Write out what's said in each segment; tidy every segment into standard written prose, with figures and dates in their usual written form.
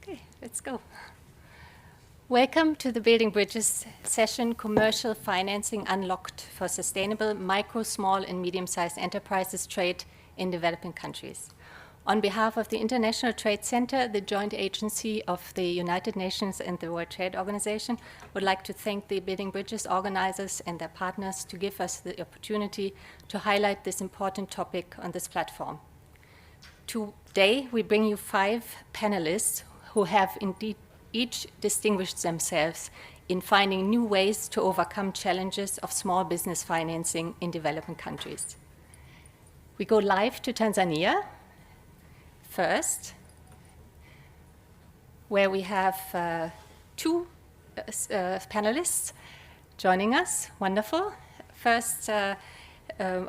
Okay, let's go. Welcome to the Building Bridges session, Commercial Financing Unlocked for Sustainable Micro, Small and Medium-Sized Enterprises Trade in Developing Countries. On behalf of the International Trade Center, the joint agency of the United Nations and the World Trade Organization, would like to thank the Building Bridges organizers and their partners to give us the opportunity to highlight this important topic on this platform. Today, we bring you 5 panelists who have indeed each distinguished themselves in finding new ways to overcome challenges of small business financing in developing countries. We go live to Tanzania first, where we have 2 panelists joining us. Wonderful. First, I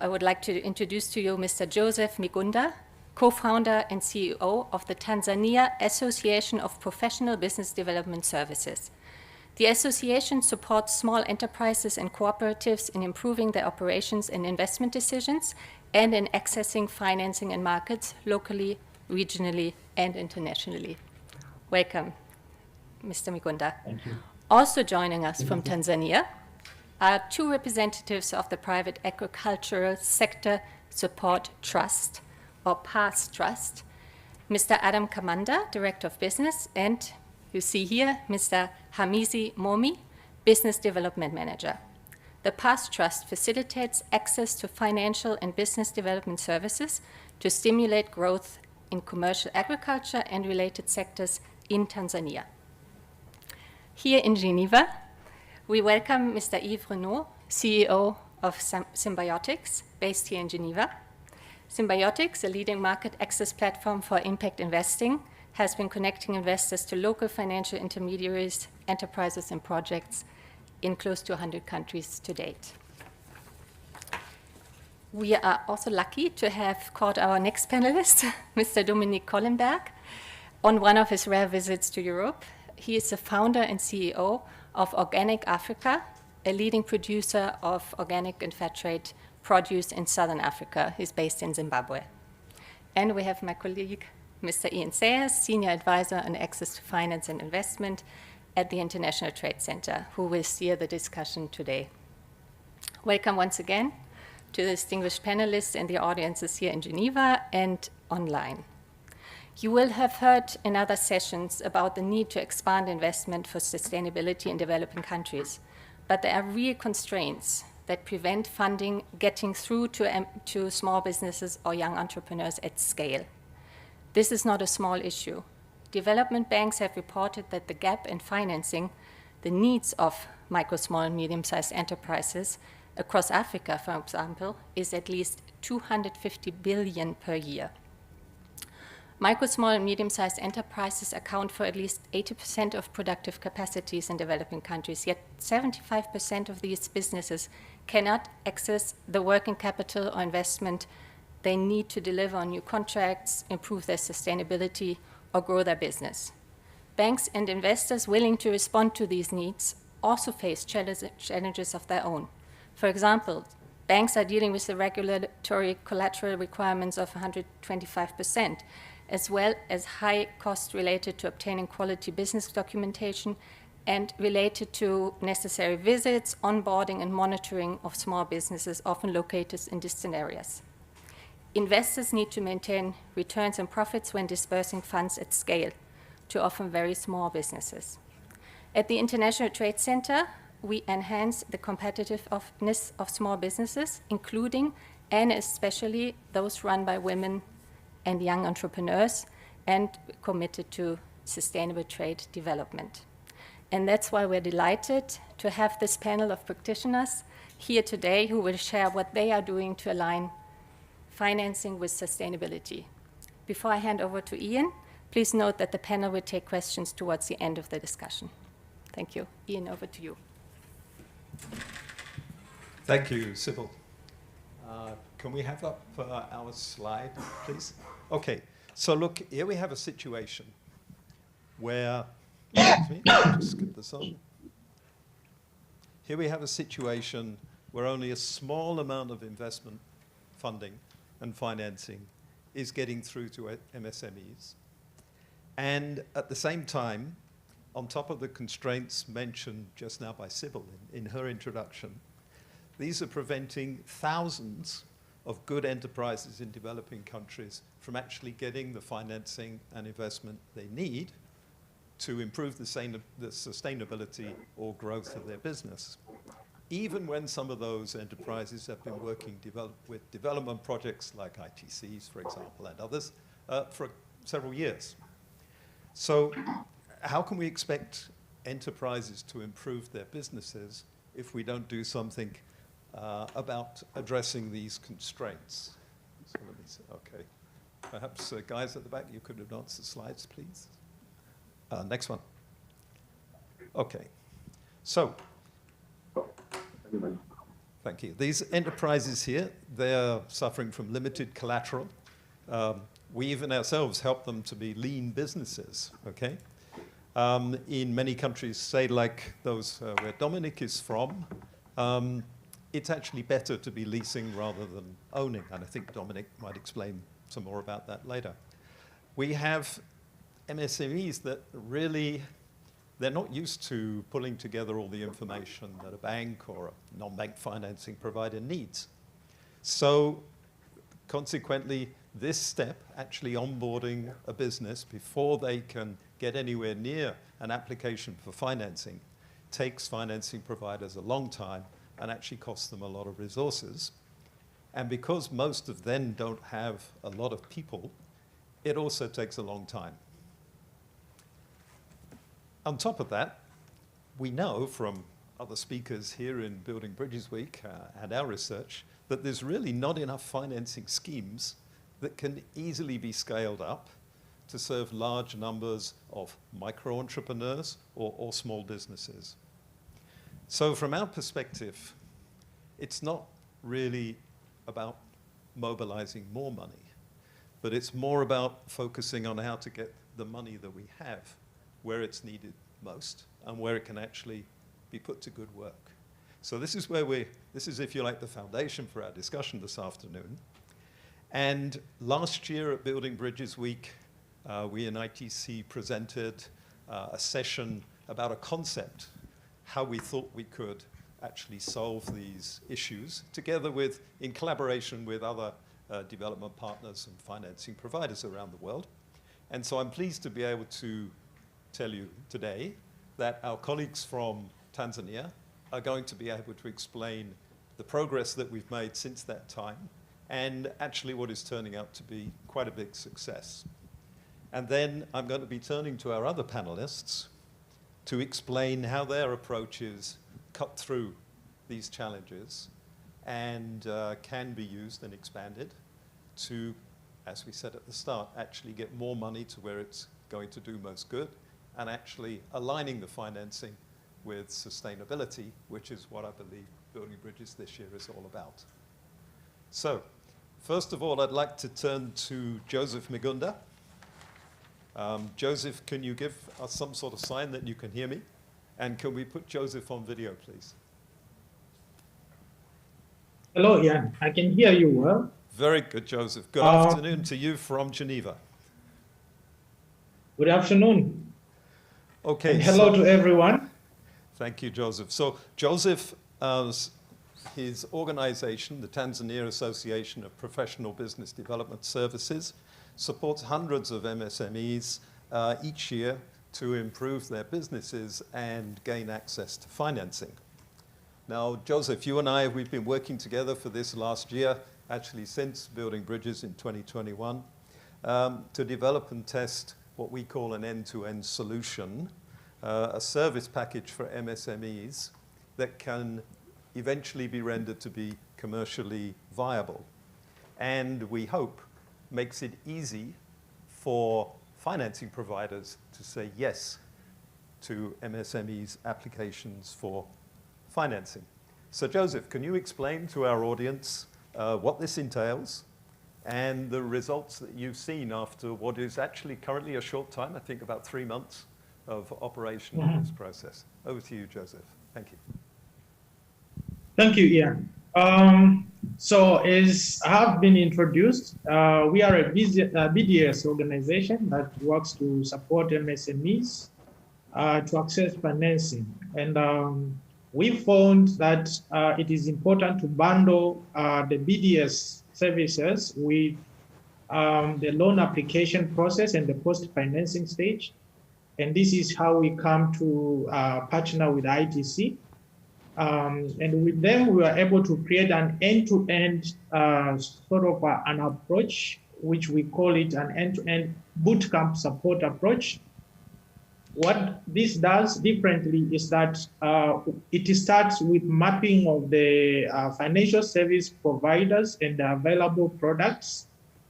would like to introduce to you Mr. Joseph Migunda, co-founder and CEO of the Tanzania Association of Professional Business Development Services. The association supports small enterprises and cooperatives in improving their operations and investment decisions and in accessing financing and markets locally, regionally, and internationally. Welcome, Mr. Migunda. Thank you. Also joining us from Tanzania are 2 representatives of the Private Agricultural Sector Support Trust, or PASS Trust, Mr. Adam Kamanda, Director of Business, and you see here, Mr. Hamizi Momi, Business Development Manager. The PASS Trust facilitates access to financial and business development services to stimulate growth in commercial agriculture and related sectors in Tanzania. Here in Geneva, we welcome Mr. Yves Renaud, CEO of Symbiotics, based here in Geneva. Symbiotics, a leading market access platform for impact investing, has been connecting investors to local financial intermediaries, enterprises, and projects in close to 100 countries to date. We are also lucky to have caught our next panelist, Mr. Dominique Collenberg, on one of his rare visits to Europe. He is the founder and CEO of Organic Africa, a leading producer of organic and fair trade produce in Southern Africa. He's based in Zimbabwe. And we have my colleague, Mr. Ian Sayers, Senior Advisor on Access to Finance and Investment at the International Trade Center, who will steer the discussion today. Welcome once again to the distinguished panelists and the audiences here in Geneva and online. You will have heard in other sessions about the need to expand investment for sustainability in developing countries, but there are real constraints that prevent funding getting through to small businesses or young entrepreneurs at scale. This is not a small issue. Development banks have reported that the gap in financing the needs of micro, small, and medium-sized enterprises across Africa, for example, is at least 250 billion per year. Micro, small, and medium-sized enterprises account for at least 80% of productive capacities in developing countries, yet 75% of these businesses cannot access the working capital or investment they need to deliver on new contracts, improve their sustainability, or grow their business. Banks and investors willing to respond to these needs also face challenges of their own. For example, banks are dealing with the regulatory collateral requirements of 125%, as well as high costs related to obtaining quality business documentation and related to necessary visits, onboarding, and monitoring of small businesses often located in distant areas. Investors need to maintain returns and profits when dispersing funds at scale to often very small businesses. At the International Trade Center, we enhance the competitiveness of small businesses, including and especially those run by women and young entrepreneurs, and committed to sustainable trade development. And that's why we're delighted to have this panel of practitioners here today who will share what they are doing to align financing with sustainability. Before I hand over to Ian, please note that the panel will take questions towards the end of the discussion. Thank you. Ian, over to you. Thank you, Sybil. Can we have up our slide, please? Okay, so look, here we have a situation where, just get this on. Here we have a situation where only a small amount of investment funding and financing is getting through to MSMEs. And at the same time, on top of the constraints mentioned just now by Sybil in her introduction, these are preventing thousands of good enterprises in developing countries from actually getting the financing and investment they need to improve the sustainability or growth of their business. Even when some of those enterprises have been working with development projects like ITCs, for example, and others, for several years. So how can we expect enterprises to improve their businesses if we don't do something about addressing these constraints? So let me see, okay. Perhaps guys at the back, you could advance the slides, please. Next one. Okay, so, thank you. These enterprises here, they're suffering from limited collateral. We even ourselves help them to be lean businesses, okay? In many countries, say like those where Dominic is from, it's actually better to be leasing rather than owning, and I think Dominic might explain some more about that later. We have MSMEs that really, they're not used to pulling together all the information that a bank or a non-bank financing provider needs. So consequently, this step, actually onboarding a business before they can get anywhere near an application for financing, takes financing providers a long time and actually costs them a lot of resources. And because most of them don't have a lot of people, it also takes a long time. On top of that, we know from other speakers here in Building Bridges Week and our research that there's really not enough financing schemes that can easily be scaled up to serve large numbers of micro-entrepreneurs or small businesses. So from our perspective, it's not really about mobilizing more money, but it's more about focusing on how to get the money that we have where it's needed most and where it can actually be put to good work. So this is where this is, if you like, the foundation for our discussion this afternoon. And last year at Building Bridges Week, we in ITC presented a session about a concept, how we thought we could actually solve these issues together with, in collaboration with other development partners and financing providers around the world. And so I'm pleased to be able to tell you today that our colleagues from Tanzania are going to be able to explain the progress that we've made since that time and actually what is turning out to be quite a big success. And then I'm going to be turning to our other panelists to explain how their approaches cut through these challenges and can be used and expanded to, as we said at the start, actually get more money to where it's going to do most good and actually aligning the financing with sustainability, which is what I believe Building Bridges this year is all about. So, first of all, I'd like to turn to Joseph Migunda. Joseph, can you give us some sort of sign that you can hear me? And can we put Joseph on video, please? Hello, Ian. I can hear you well. Very good, Joseph. Good afternoon to you from Geneva. Good afternoon. Okay. And hello to everyone. Thank you, Joseph. So Joseph, his organization, the Tanzania Association of Professional Business Development Services, supports hundreds of MSMEs each year to improve their businesses and gain access to financing. Now, Joseph, you and I, we've been working together for this last year, actually since Building Bridges in 2021, to develop and test what we call an end-to-end solution, a service package for MSMEs that can eventually be rendered to be commercially viable. And we hope makes it easy for financing providers to say yes to MSMEs' applications for financing. So Joseph, can you explain to our audience what this entails and the results that you've seen after what is actually currently a short time, I think about 3 months of operation of this process? Over to you, Joseph. Thank you. Thank you, Ian. So as have been introduced, we are a BDS organization that works to support MSMEs to access financing. And we found that it is important to bundle the BDS services with the loan application process and the post-financing stage. And this is how we come to partner with ITC. And with them, we were able to create an end-to-end sort of an approach, which we call it an end-to-end bootcamp support approach. What this does differently is that it starts with mapping of the financial service providers and the available products,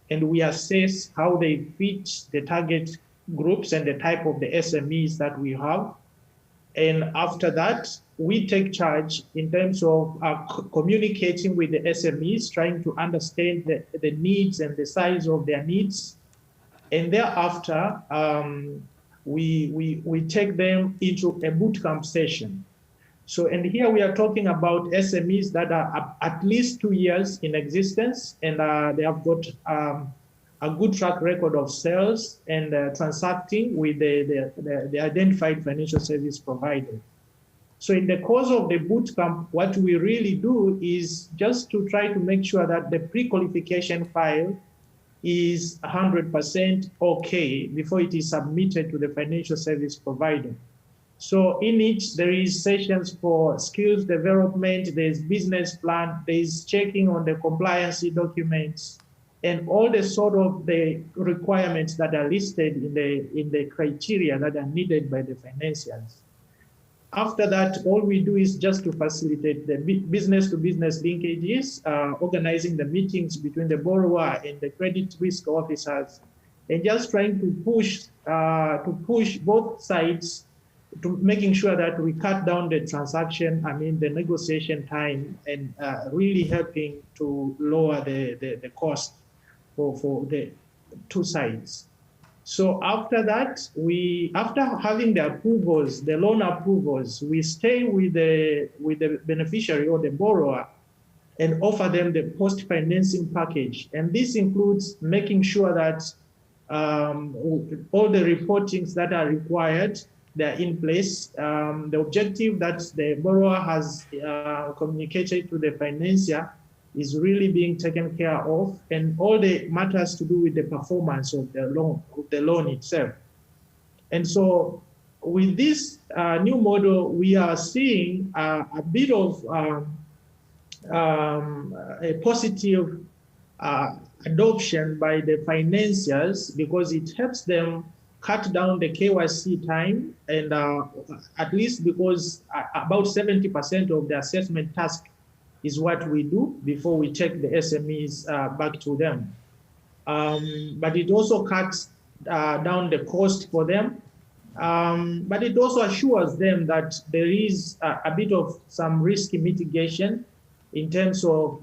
and we assess how they fit the target groups and the type of the SMEs that we have. And after that, we take charge in terms of communicating with the SMEs, trying to understand the needs and the size of their needs. And thereafter, we take them into a bootcamp session. So, and here we are talking about SMEs that are at least 2 years in existence, and they have got a good track record of sales and transacting with the identified financial service provider. So in the course of the bootcamp, what we really do is just to try to make sure that the pre-qualification file is 100% okay before it is submitted to the financial service provider. So in each, there is sessions for skills development, there's business plan, there's checking on the compliance documents, and all the sort of the requirements that are listed in the criteria that are needed by the financiers. After that, all we do is just to facilitate the business-to-business linkages, organizing the meetings between the borrower and the credit risk officers, and just trying to push both sides to making sure that we cut down the the negotiation time, and really helping to lower the cost for the two sides. So after that, after having the approvals, the loan approvals, we stay with the beneficiary or the borrower and offer them the post-financing package. And this includes making sure that all the reportings that are required, they're in place. The objective that the borrower has communicated to the financier is really being taken care of, and all the matters to do with the performance of the loan itself. And so with this new model, we are seeing a bit of a positive adoption by the financiers, because it helps them cut down the KYC time, and at least because about 70% of the assessment task is what we do before we take the SMEs back to them. But it also cuts down the cost for them. But it also assures them that there is a bit of some risk mitigation in terms of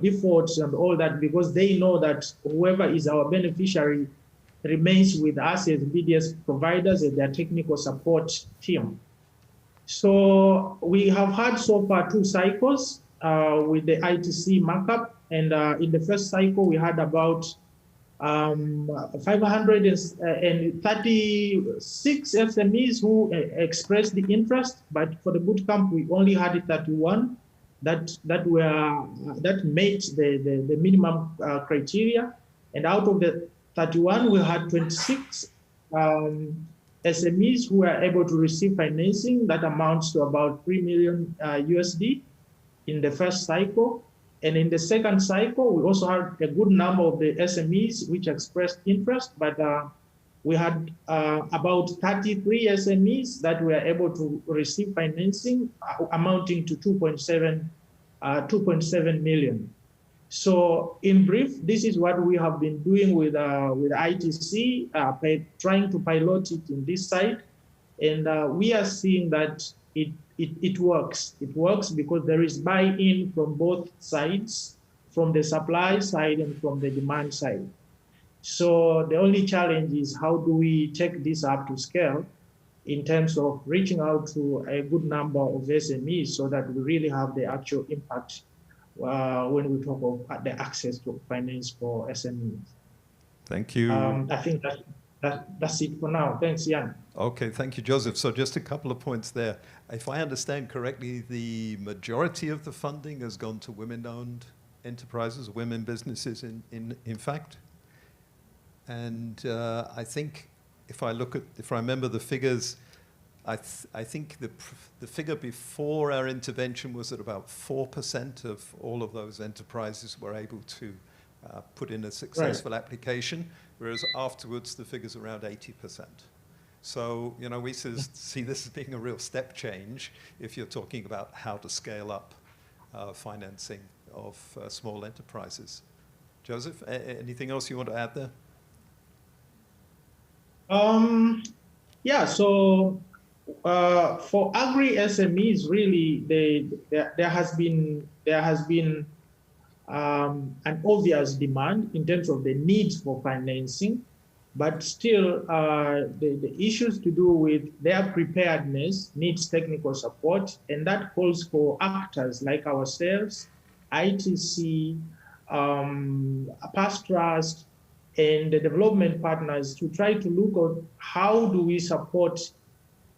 defaults and all that, because they know that whoever is our beneficiary remains with us as BDS providers and their technical support team. So we have had so far 2 cycles with the ITC markup, and in the first cycle we had about 536 SMEs who expressed the interest, but for the bootcamp we only had 31 that met the minimum criteria, and out of the 31 we had 26 SMEs who were able to receive financing that amounts to about $3 million USD in the first cycle. And in the second cycle, we also had a good number of the SMEs which expressed interest, but we had about 33 SMEs that were able to receive financing amounting to 2.7 million. So in brief, this is what we have been doing with ITC, trying to pilot it in this side. And we are seeing that it works. It works because there is buy-in from both sides, from the supply side and from the demand side. So the only challenge is how do we take this up to scale in terms of reaching out to a good number of SMEs so that we really have the actual impact when we talk of the access to finance for SMEs. Thank you. I think that's it for now. Thanks, Jan. Okay, thank you, Joseph. So just a couple of points there. If I understand correctly, the majority of the funding has gone to women-owned enterprises, women businesses, in fact. And I think if I remember the figures, I think the figure before our intervention was that about 4% of all of those enterprises were able to put in a successful application, whereas afterwards the figure's around 80%. So, you know, we see this as being a real step change if you're talking about how to scale up financing of small enterprises. Joseph, anything else you want to add there? Yeah, so for agri-SMEs, really, there has been an obvious demand in terms of the needs for financing, but still the issues to do with their preparedness needs technical support, and that calls for actors like ourselves, ITC, Past Trust, and the development partners to try to look at how do we support,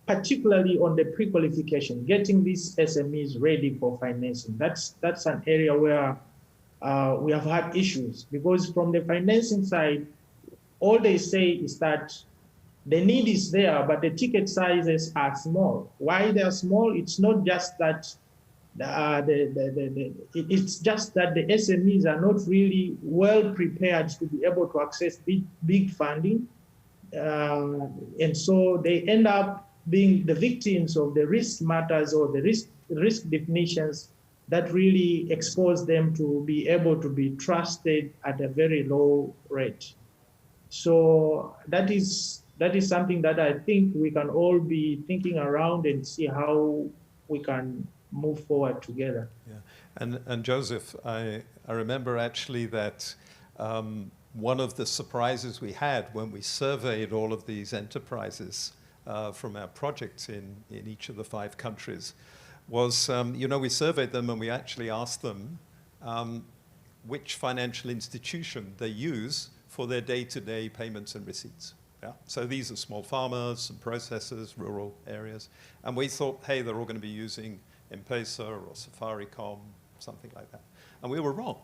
particularly on the pre-qualification, getting these SMEs ready for financing. That's an area where we have had issues, because from the financing side, all they say is that the need is there, but the ticket sizes are small. Why they are small? It's not just that it's just that the SMEs are not really well prepared to be able to access big funding, and so they end up being the victims of the risk matters or the risk definitions that really expose them to be able to be trusted at a very low rate. So that is something that I think we can all be thinking around and see how we can move forward together. Yeah, and Joseph, I remember actually that one of the surprises we had when we surveyed all of these enterprises from our projects in each of the 5 countries was, you know, we surveyed them and we actually asked them which financial institution they use for their day-to-day payments and receipts. Yeah? So these are small farmers and processors, rural areas. And we thought, hey, they're all going to be using M-Pesa or Safaricom, something like that. And we were wrong.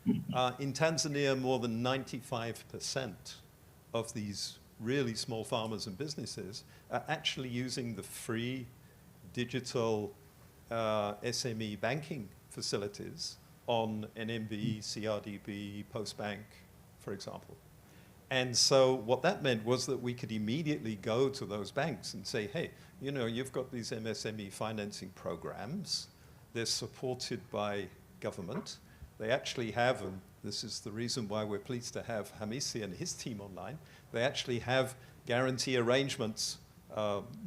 In Tanzania, more than 95% of these really small farmers and businesses are actually using the free digital SME banking facilities on NMB, CRDB, Postbank, for example. And so what that meant was that we could immediately go to those banks and say, hey, you know, you've got these MSME financing programs. They're supported by government. They actually have, and this is the reason why we're pleased to have Hamisi and his team online, they actually have guarantee arrangements,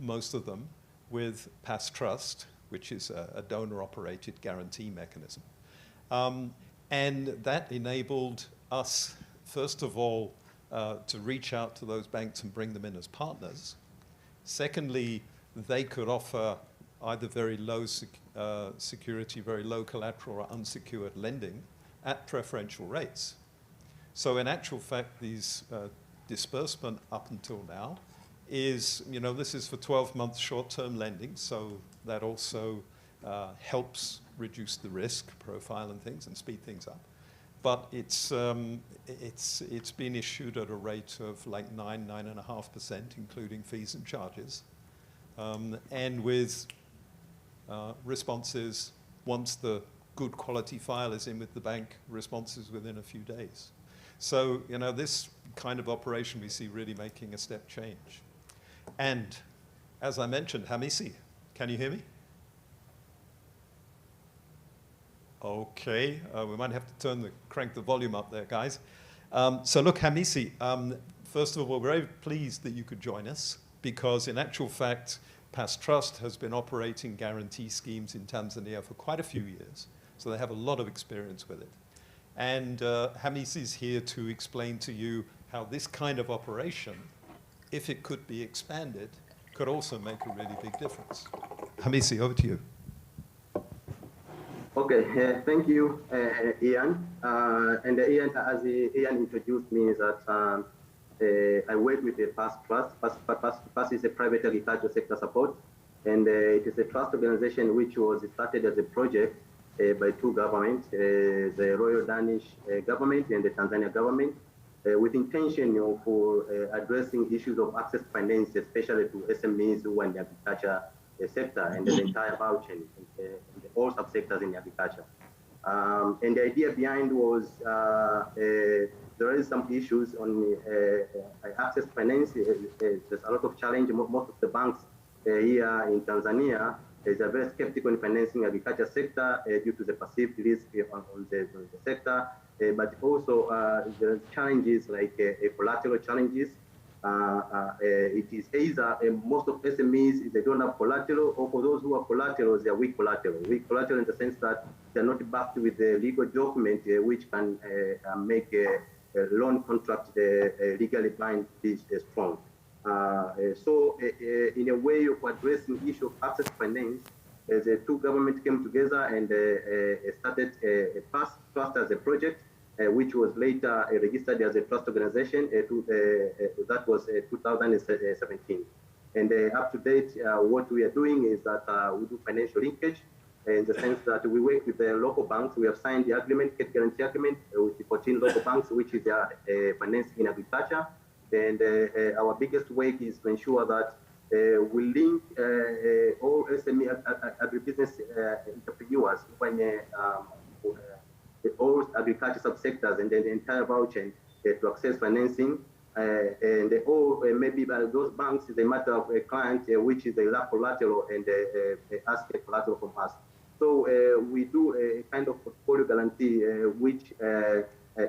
most of them, with Past Trust, which is a donor-operated guarantee mechanism. And that enabled us, first of all, to reach out to those banks and bring them in as partners. Secondly, they could offer either very low security, very low collateral, or unsecured lending at preferential rates. So in actual fact, these disbursement up until now is, you know, this is for 12 months short-term lending, so that also helps reduce the risk profile and things and speed things up. But it's been issued at a rate of like 9.5%, including fees and charges. And with responses, once the good quality file is in with the bank, responses within a few days. So, you know, this kind of operation we see really making a step change. And as I mentioned, Hamisi, can you hear me? Okay, we might have to crank the volume up there, guys. So look, Hamisi, first of all, we're very pleased that you could join us, because in actual fact, Past Trust has been operating guarantee schemes in Tanzania for quite a few years, so they have a lot of experience with it. And Hamisi is here to explain to you how this kind of operation, if it could be expanded, could also make a really big difference. Hamisi, over to you. Okay, thank you, Ian. And Ian, as Ian introduced me, is that I work with the PASS Trust. PASS is a private agriculture sector support, and it is a trust organization which was started as a project by two governments, the Royal Danish government and the Tanzania government, with intention of addressing issues of access finance, especially to SMEs who are in the agriculture sector and the entire value chain and all subsectors in agriculture. And the idea behind was there is some issues on access finance. There's a lot of challenge. Most of the banks here in Tanzania are very skeptical in financing agriculture sector due to the perceived risk on the sector. But also there's challenges like collateral challenges. It is either most of SMEs, they don't have collateral, or for those who have collateral, they are weak collateral. Weak collateral in the sense that they're not backed with the legal document which can make a loan contract legally bind is strong. So in a way of addressing the issue of access finance, the two governments came together and started a PASS Trust as a project, which was later registered as a trust organization. That was 2017. And up to date, what we are doing is that we do financial linkage in the sense that we work with the local banks. We have signed the agreement, credit guarantee agreement, with the 14 local banks, which is financing in agriculture. And our biggest work is to ensure that we link all SME agribusiness entrepreneurs when all agriculture subsectors and then the entire value chain to access financing. And maybe by those banks, it's a matter of a client which is a lack collateral and they ask a collateral from us. So we do a kind of portfolio guarantee which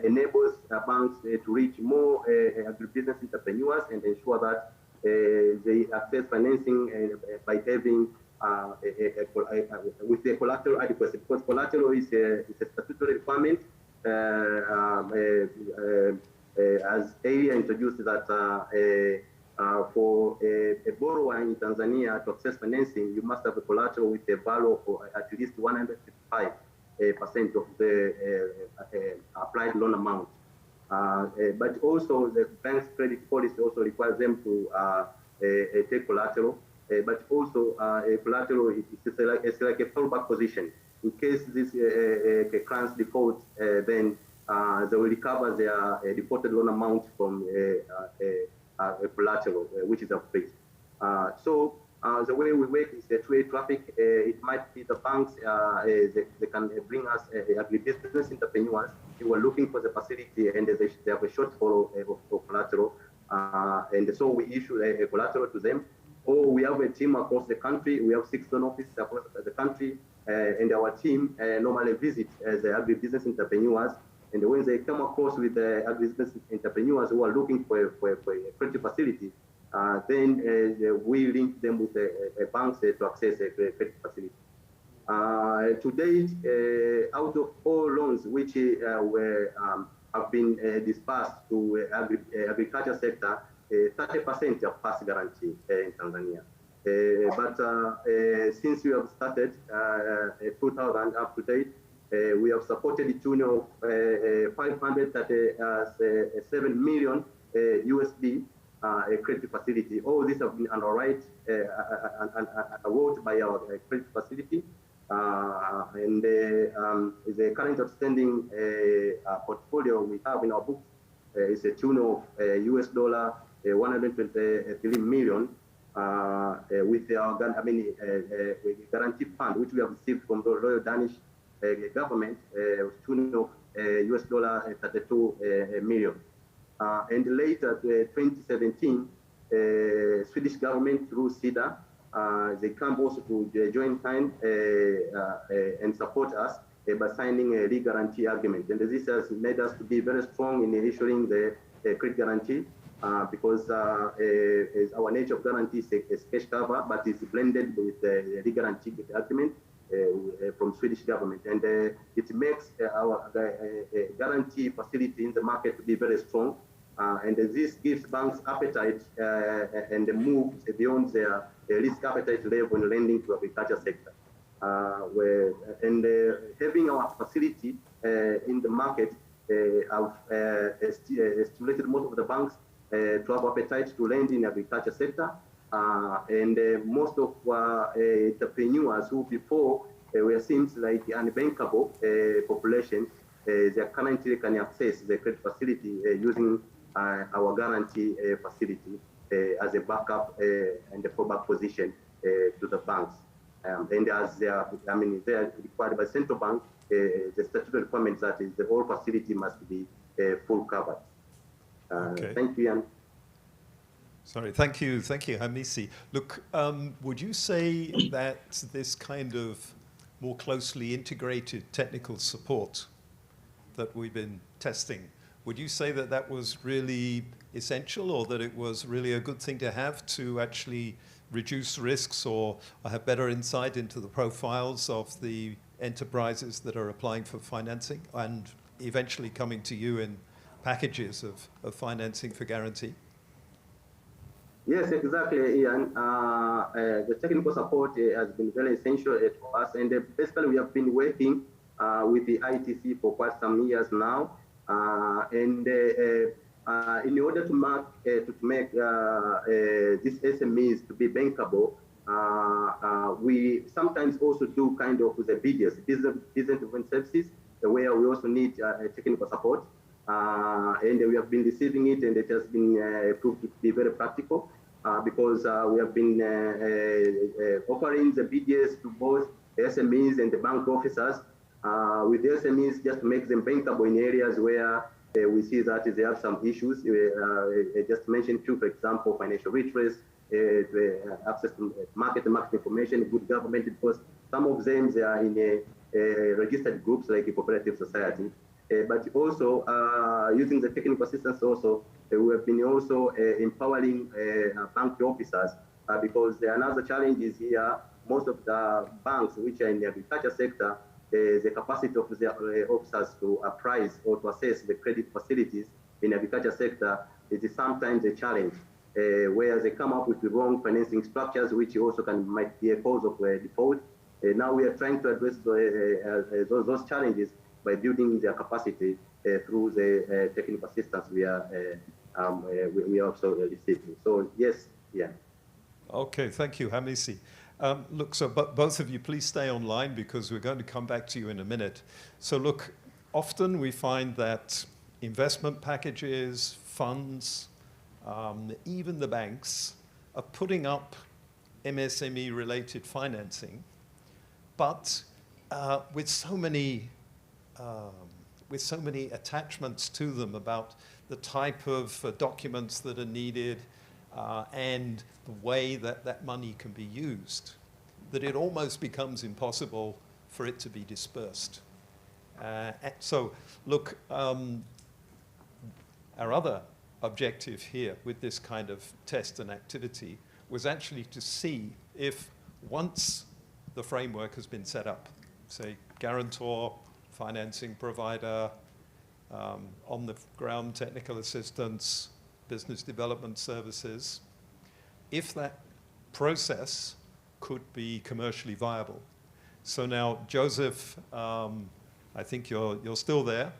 enables banks to reach more agribusiness entrepreneurs and ensure that they access financing by having with the collateral adequacy, because collateral is a statutory requirement. As Area introduced that for a borrower in Tanzania to access financing, you must have a collateral with a value of at least 155% of the applied loan amount. But also the bank's credit policy also requires them to take collateral. But also collateral is like a fallback position. In case this clients default, then they will recover their defaulted loan amount from a collateral, which is appraised. So the way we work is a two-way traffic. It might be the banks, they can bring us agribusiness entrepreneurs who are looking for the facility and they have a shortfall of collateral. And so we issue a collateral to them. Or we have a team across the country. We have 6 loan offices across the country, and our team normally visits the agribusiness entrepreneurs. And when they come across with the agribusiness entrepreneurs who are looking for a credit facility, then we link them with a bank to access a credit facility. To date, out of all loans which have been dispersed to agriculture sector, 30% of PASS guarantee in Tanzania. But since we have started 2000 up to date, we have supported the tune of 537 million USD credit facility. All these have been underwritten and awarded by our credit facility. And the current outstanding portfolio we have in our books is a tune of US dollar 123 million with our guarantee fund, which we have received from the Royal Danish government, tune of US dollar 32 million. And later, 2017, Swedish government through SIDA, they come also to join time and support us by signing a legal guarantee agreement. And this has made us to be very strong in issuing the credit guarantee because our nature of guarantee is cash cover, but it's blended with the legal guarantee agreement from Swedish government. And it makes our guarantee facility in the market to be very strong. And this gives banks appetite and moves beyond their risk appetite level in lending to agriculture sector. and having our facility in the market have stimulated most of the banks to have appetite to lend in the agriculture sector. And most of entrepreneurs who before were seems like unbankable population, they currently can access the credit facility using our guarantee facility as a backup and a fallback position to the banks. And as they are, they are required by central bank, the statutory requirement that is the whole facility must be full covered. Okay. Thank you, Ian. Sorry, thank you, Hamisi. Look, would you say that this kind of more closely integrated technical support that we've been testing, would you say that that was really essential, or that it was really a good thing to have to actually reduce risks or have better insight into the profiles of the enterprises that are applying for financing and eventually coming to you in packages of financing for guarantee? Yes, exactly, Ian. The technical support has been very essential for us, and basically we have been working with the ITC for quite some years now, and in order to make these SMEs to be bankable, we sometimes also do kind of the BDS, business development services, where we also need technical support. And we have been receiving it, and it has been proved to be very practical because we have been offering the BDS to both SMEs and the bank officers. With the SMEs, just to make them bankable in areas where we see that they have some issues. Just mentioned two, for example, financial redress, access to market information, good government, because some of them they are in registered groups like a cooperative society. But also using the technical assistance also, we have been also empowering bank officers because another challenge is here, most of the banks which are in the agriculture sector, the capacity of the officers to appraise or to assess the credit facilities in the agriculture sector is sometimes a challenge, where they come up with the wrong financing structures, which also might be a cause of default. Now we are trying to address those challenges by building their capacity through the technical assistance we are also receiving. So yes, yeah. Okay, thank you, Hamisi. Look, so both of you, please stay online because we're going to come back to you in a minute. So look, often we find that investment packages, funds, even the banks are putting up MSME-related financing, but with so many attachments to them about the type of documents that are needed and the way that that money can be used, that it almost becomes impossible for it to be dispersed. So look, our other objective here with this kind of test and activity was actually to see if once the framework has been set up, say guarantor, financing provider, on the ground technical assistance, business development services, if that process could be commercially viable. So now, Joseph, I think you're still there.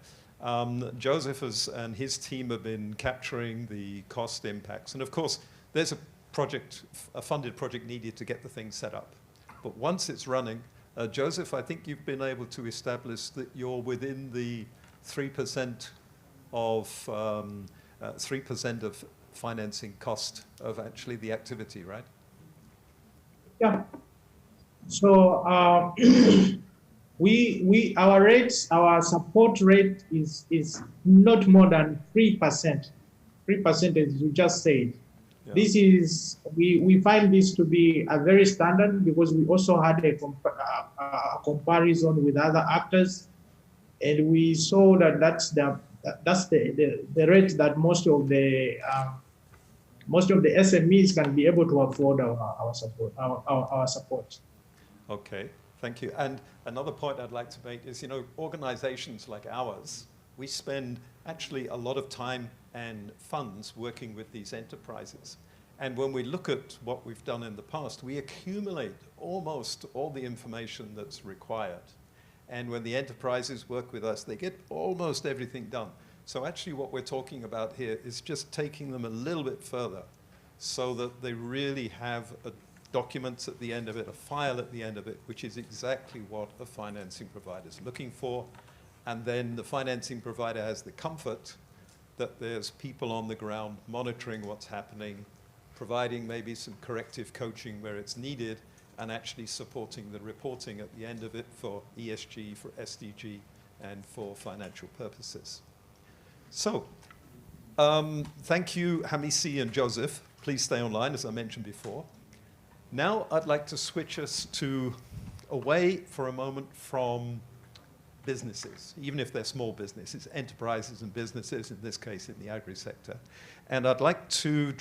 Joseph and his team have been capturing the cost impacts. And of course, there's a funded project needed to get the thing set up. But once it's running, Joseph, I think you've been able to establish that you're within the 3% of 3% of financing cost of actually the activity, right? Yeah. So our rates, our support rate is not more than 3%. 3%, as you just said. Yeah. This is we find this to be a very standard because we also had a comparison with other actors, and we saw that that's the rate that most of the SMEs can be able to afford our support. Okay, thank you. And another point I'd like to make is, organizations like ours, we spend actually a lot of time and funds working with these enterprises. And when we look at what we've done in the past, we accumulate almost all the information that's required. And when the enterprises work with us, they get almost everything done. So actually what we're talking about here is just taking them a little bit further so that they really have documents at the end of it, a file at the end of it, which is exactly what a financing provider is looking for. And then the financing provider has the comfort that there's people on the ground monitoring what's happening, providing maybe some corrective coaching where it's needed, and actually supporting the reporting at the end of it for ESG, for SDG, and for financial purposes. So, thank you, Hamisi and Joseph. Please stay online, as I mentioned before. Now I'd like to switch us away for a moment from businesses, even if they're small businesses, enterprises and businesses, in this case in the agri-sector. And I'd like to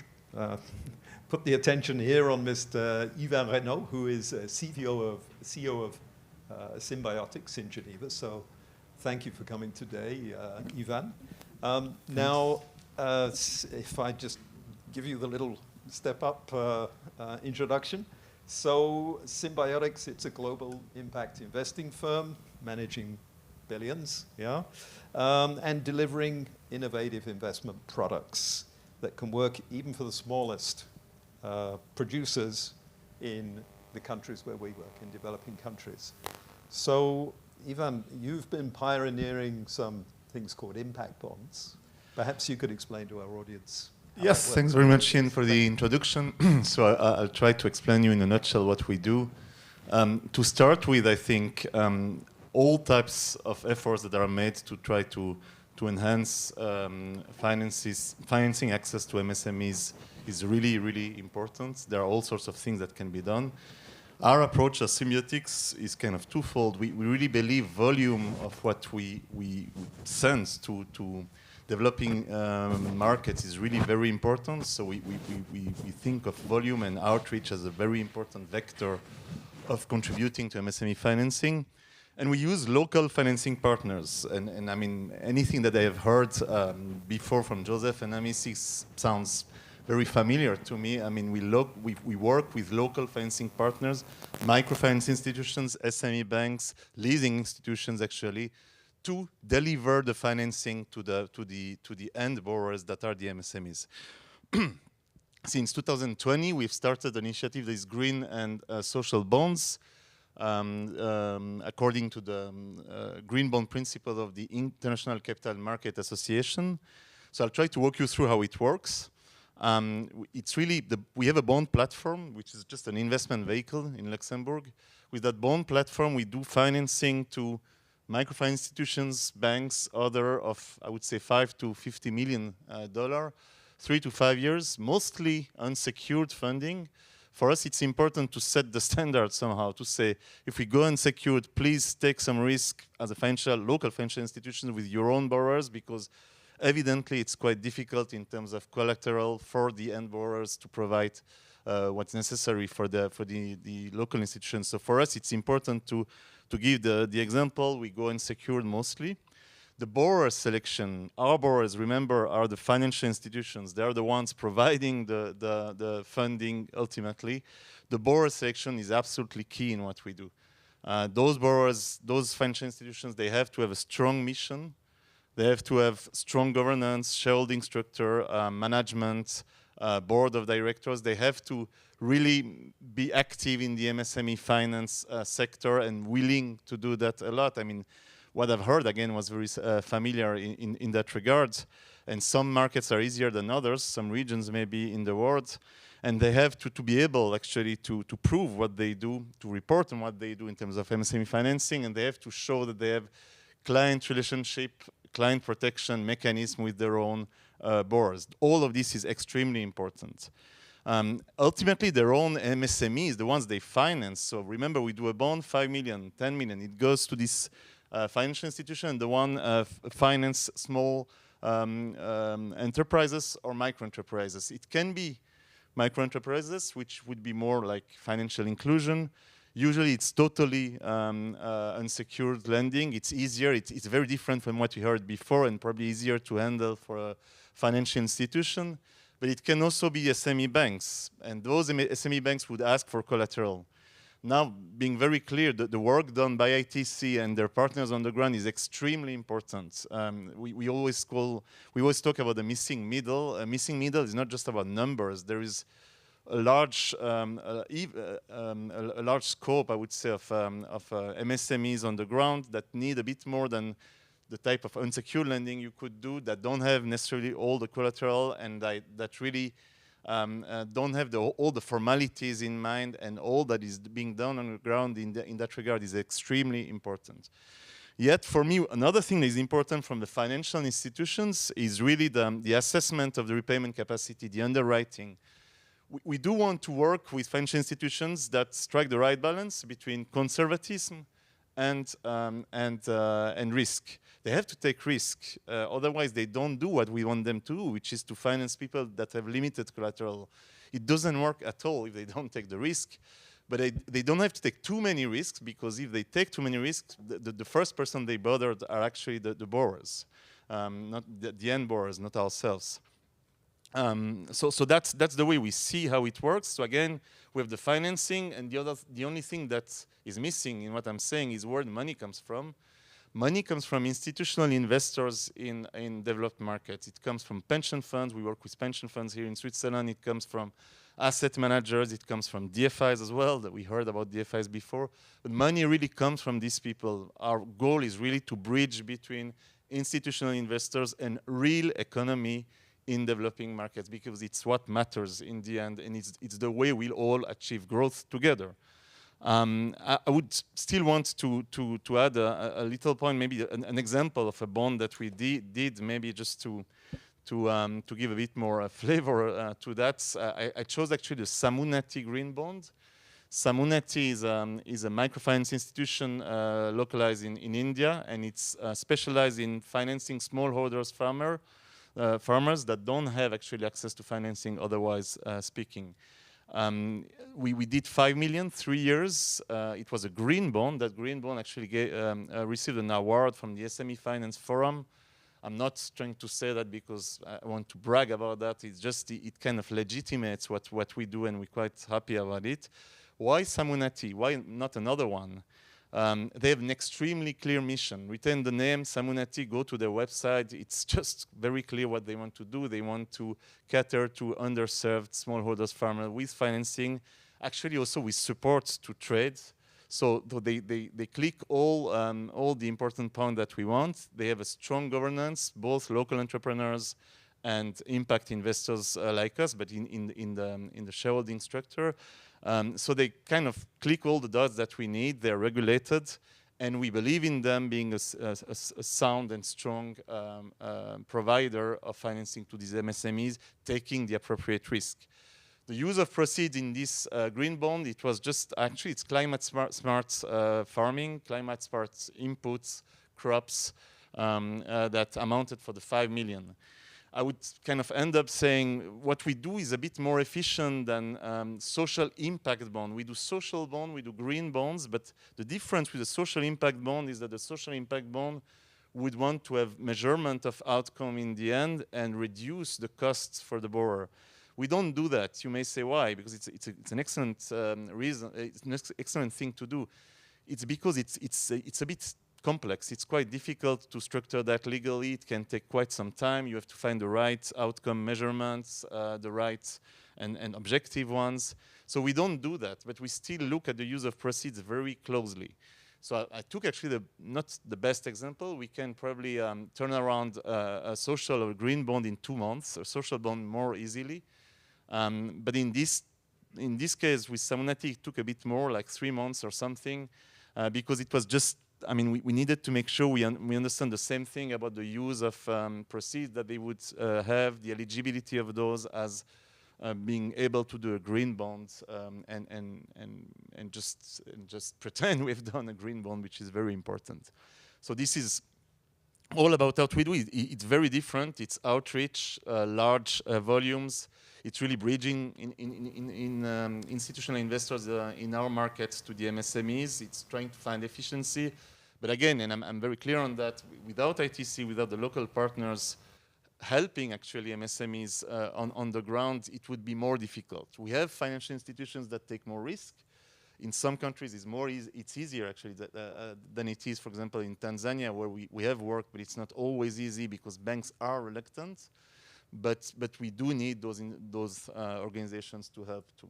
put the attention here on Mr. Yvan Renaud, who is CEO of Symbiotics in Geneva. So thank you for coming today, Yvan. Now, if I just give you the little step-up introduction. So Symbiotics, it's a global impact investing firm managing billions, yeah, and delivering innovative investment products that can work even for the smallest producers in the countries where we work, in developing countries. So, Ivan, you've been pioneering some things called impact bonds. Perhaps you could explain to our audience. Yes, thanks very much, Ian, for the introduction. So I'll try to explain you in a nutshell what we do. To start with, I think all types of efforts that are made to try to enhance financing access to MSMEs is really, really important. There are all sorts of things that can be done. Our approach as Symbiotics is kind of twofold. We really believe volume of what we send to developing markets is really very important. So we think of volume and outreach as a very important vector of contributing to MSME financing. And we use local financing partners. And I mean, anything that I have heard before from Joseph and Hamisi sounds very familiar to me. I mean, we work with local financing partners, microfinance institutions, SME banks, leasing institutions actually, to deliver the financing to the end borrowers that are the MSMEs. Since 2020, we've started an initiative that is green and social bonds, according to the green bond principle of the International Capital Market Association. So I'll try to walk you through how it works. It's really, we have a bond platform, which is just an investment vehicle in Luxembourg. With that bond platform, we do financing to microfinance institutions, banks, other of, I would say, $5 to $50 million, 3 to 5 years, mostly unsecured funding. For us, it's important to set the standard somehow, to say, if we go unsecured, please take some risk as a local financial institution with your own borrowers, because evidently it's quite difficult in terms of collateral for the end borrowers to provide what's necessary for the local institutions. So for us, it's important to give the example. We go unsecured mostly. The borrower selection, our borrowers, remember, are the financial institutions. They are the ones providing the funding ultimately. The borrower selection is absolutely key in what we do. Those borrowers, those financial institutions, they have to have a strong mission. They have to have strong governance, shareholding structure, management, board of directors. They have to really be active in the MSME finance sector and willing to do that a lot. I mean, what I've heard, again, was very familiar in that regard. And some markets are easier than others, some regions maybe in the world. And they have to be able, actually, to prove what they do, to report on what they do in terms of MSME financing. And they have to show that they have client relationship, client protection mechanism with their own borrowers. All of this is extremely important. Ultimately, their own MSMEs, the ones they finance. So remember, we do a bond, 5 million, 10 million. It goes to this financial institution, the one finance small enterprises or micro enterprises. It can be micro enterprises, which would be more like financial inclusion. Usually it's totally unsecured lending. It's easier, it's very different from what we heard before and probably easier to handle for a financial institution. but it can also be SME banks, and those SME banks would ask for collateral. Now, being very clear, the work done by ITC and their partners on the ground is extremely important. We always talk about the missing middle. A missing middle is not just about numbers. There is a large scope, I would say, of MSMEs on the ground that need a bit more than the type of unsecured lending you could do, that don't have necessarily all the collateral, and that really don't have all the formalities in mind, and all that is being done on the ground in that regard is extremely important. Yet, for me, another thing that is important from the financial institutions is really the assessment of the repayment capacity, the underwriting. We do want to work with financial institutions that strike the right balance between conservatism and risk. They have to take risk, otherwise they don't do what we want them to do, which is to finance people that have limited collateral. It doesn't work at all if they don't take the risk, but they don't have to take too many risks, because if they take too many risks, the first person they bothered are actually the borrowers, not the end borrowers, not ourselves. So that's the way we see how it works. So again, we have the financing, and the only thing that is missing in what I'm saying is where the money comes from. Money comes from institutional investors in developed markets. It comes from pension funds. We work with pension funds here in Switzerland. It comes from asset managers. It comes from DFIs as well, that we heard about DFIs before. But money really comes from these people. Our goal is really to bridge between institutional investors and real economy in developing markets, because it's what matters in the end, and it's the way we'll all achieve growth together. I would still want to add a little point, maybe an example of a bond that we did maybe just to give a bit more flavor to that. I chose actually the Samunati Green Bond. Samunati is a microfinance institution localized in India, and it's specialized in financing smallholders farmers that don't have actually access to financing otherwise speaking. We did 5 million, 3 years. It was a green bond. That green bond actually received an award from the SME Finance Forum. I'm not trying to say that because I want to brag about that. It's just it kind of legitimates what we do, and we're quite happy about it. Why Samunati? Why not another one? They have an extremely clear mission. Retain the name Samunati, go to their website. It's just very clear what they want to do. They want to cater to underserved smallholders farmers with financing, actually also with support to trade. So they click all the important points that we want. They have a strong governance, both local entrepreneurs and impact investors like us, but in the shareholding structure. So they kind of click all the dots that we need. They're regulated, and we believe in them being a sound and strong provider of financing to these MSMEs, taking the appropriate risk. The use of proceeds in this green bond, it was just actually it's climate smart farming, climate smart inputs, crops that amounted for the 5 million. I would kind of end up saying what we do is a bit more efficient than social impact bond. We do social bond, we do green bonds, but the difference with the social impact bond is that the social impact bond would want to have measurement of outcome in the end and reduce the costs for the borrower. We don't do that. You may say why? Because it's an excellent reason. It's an excellent thing to do. It's because it's a bit complex. It's quite difficult to structure that legally. It can take quite some time. You have to find the right outcome measurements, the right and objective ones. So we don't do that, but we still look at the use of proceeds very closely. So I took actually not the best example. We can probably turn around a social or green bond in 2 months, a social bond more easily. But in this case with Samunati, it took a bit more, like 3 months or something, because it was just, I mean, we needed to make sure we understand the same thing about the use of proceeds, that they would have the eligibility of those as being able to do a green bond and just pretend we've done a green bond, which is very important. So this is all about what we do. It's very different. It's outreach, large volumes. It's really bridging in institutional investors in our markets to the MSMEs. It's trying to find efficiency. But again, and I'm very clear on that, without ITC, without the local partners helping actually MSMEs on the ground, it would be more difficult. We have financial institutions that take more risk. In some countries, it's easier actually than it is, for example, in Tanzania, where we have work, but it's not always easy because banks are reluctant. But we do need those organizations to help too.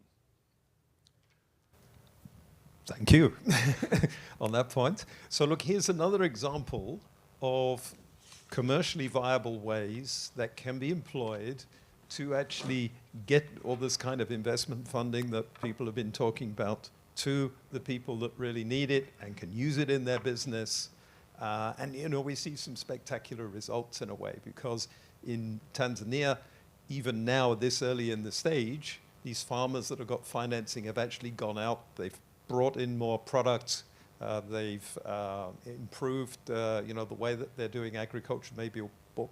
Thank you on that point. So look, here's another example of commercially viable ways that can be employed to actually get all this kind of investment funding that people have been talking about to the people that really need it and can use it in their business. And you know, we see some spectacular results in a way, because in Tanzania, even now this early in the stage, these farmers that have got financing have actually gone out, they've brought in more products, they've improved you know, the way that they're doing agriculture, maybe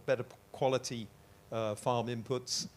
better quality farm inputs,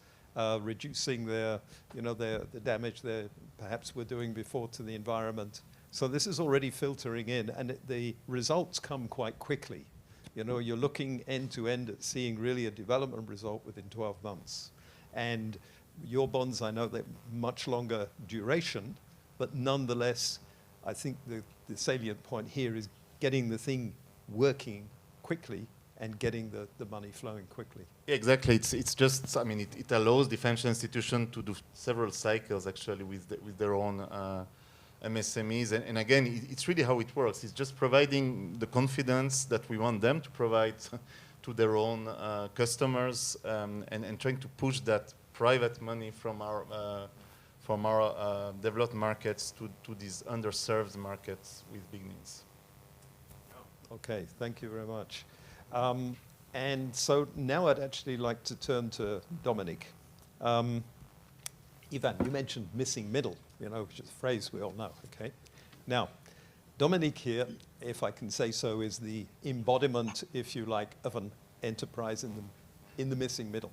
reducing their, you know, the damage they perhaps were doing before to the environment. So this is already filtering in, and the results come quite quickly. You know, you're looking end to end at seeing really a development result within 12 months. And your bonds, I know they're much longer duration, but nonetheless, I think the salient point here is getting the thing working quickly and getting the money flowing quickly. Yeah, exactly. It's just, I mean, it allows the financial institution to do several cycles actually with their own MSMEs. And again, it's really how it works. It's just providing the confidence that we want them to provide to their own customers, and trying to push that private money from our developed markets to these underserved markets with big needs. Okay, thank you very much. And so now I'd actually like to turn to Dominic. Ivan, you mentioned missing middle, you know, which is a phrase we all know, okay? Now, Dominic here, if I can say so, is the embodiment, if you like, of an enterprise in the missing middle.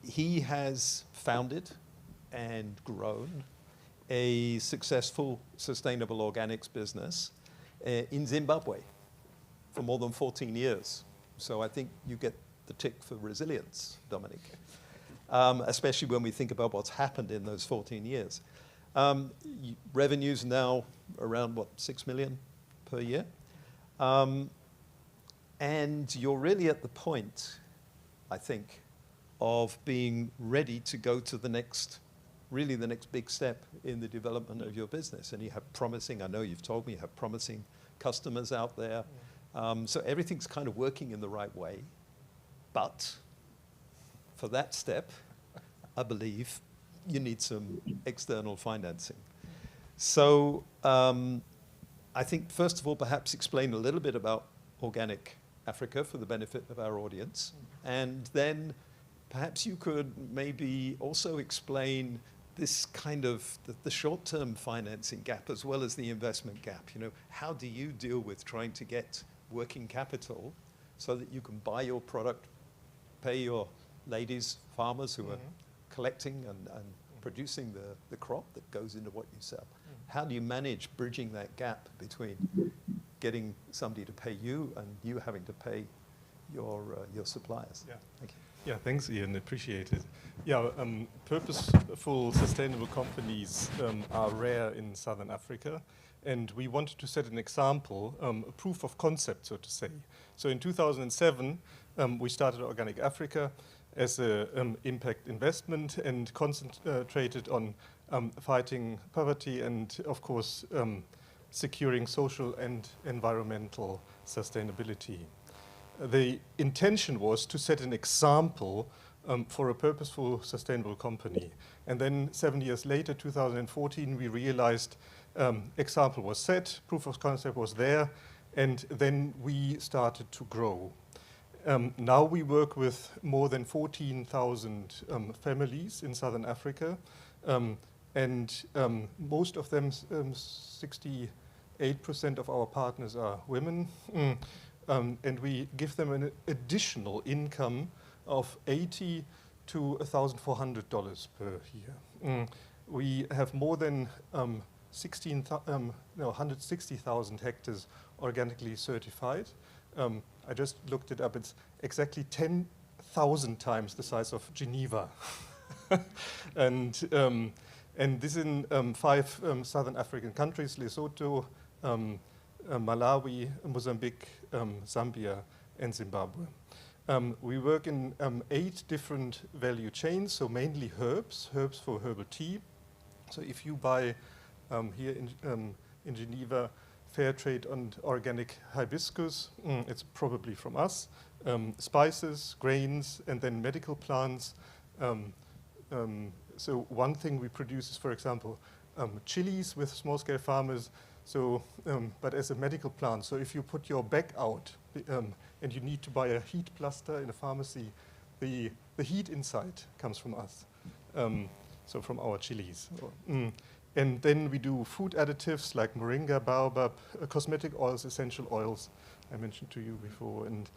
He has founded and grown a successful sustainable organics business in Zimbabwe for more than 14 years. So I think you get the tick for resilience, Dominic, especially when we think about what's happened in those 14 years. Revenues now around, what, 6 million per year? And you're really at the point, I think, of being ready to go to the next, really the next big step in the development of your business. And you have promising, I know you've told me, you have promising customers out there. So everything's kind of working in the right way. But for that step, I believe you need some external financing. So I think, first of all, perhaps explain a little bit about Organic Africa for the benefit of our audience. And then perhaps you could maybe also explain this kind of the short-term financing gap as well as the investment gap. You know, how do you deal with trying to get working capital so that you can buy your product, pay your ladies, farmers who are collecting and producing the crop that goes into what you sell? How do you manage bridging that gap between getting somebody to pay you and you having to pay your suppliers? Yeah. Thank you. Yeah, thanks, Ian. Appreciate it. Yeah, purposeful, sustainable companies are rare in Southern Africa, and we wanted to set an example, a proof of concept, so to say. So in 2007, we started Organic Africa as an impact investment and concentrated on fighting poverty and, of course, securing social and environmental sustainability. The intention was to set an example for a purposeful, sustainable company. And then 7 years later, 2014, we realized example was set, proof of concept was there, and then we started to grow. Now we work with more than 14,000 families in Southern Africa, and most of them, 68% of our partners are women. And we give them an additional income of $80 to $1,400 per year. We have more than 160,000 hectares organically certified. I just looked it up. It's exactly 10 1,000 times the size of Geneva. And this in 5 Southern African countries: Lesotho, Malawi, Mozambique, Zambia, and Zimbabwe. We work in 8 different value chains, so mainly herbs for herbal tea. So if you buy here in Geneva fair trade and organic hibiscus, it's probably from us. Spices, grains, and then medical plants. So one thing we produce is, for example, chilies with small-scale farmers. So, but as a medical plant, so if you put your back out and you need to buy a heat plaster in a pharmacy, the heat inside comes from us, so from our chilies. And then we do food additives like moringa, baobab, cosmetic oils, essential oils, I mentioned to you before, and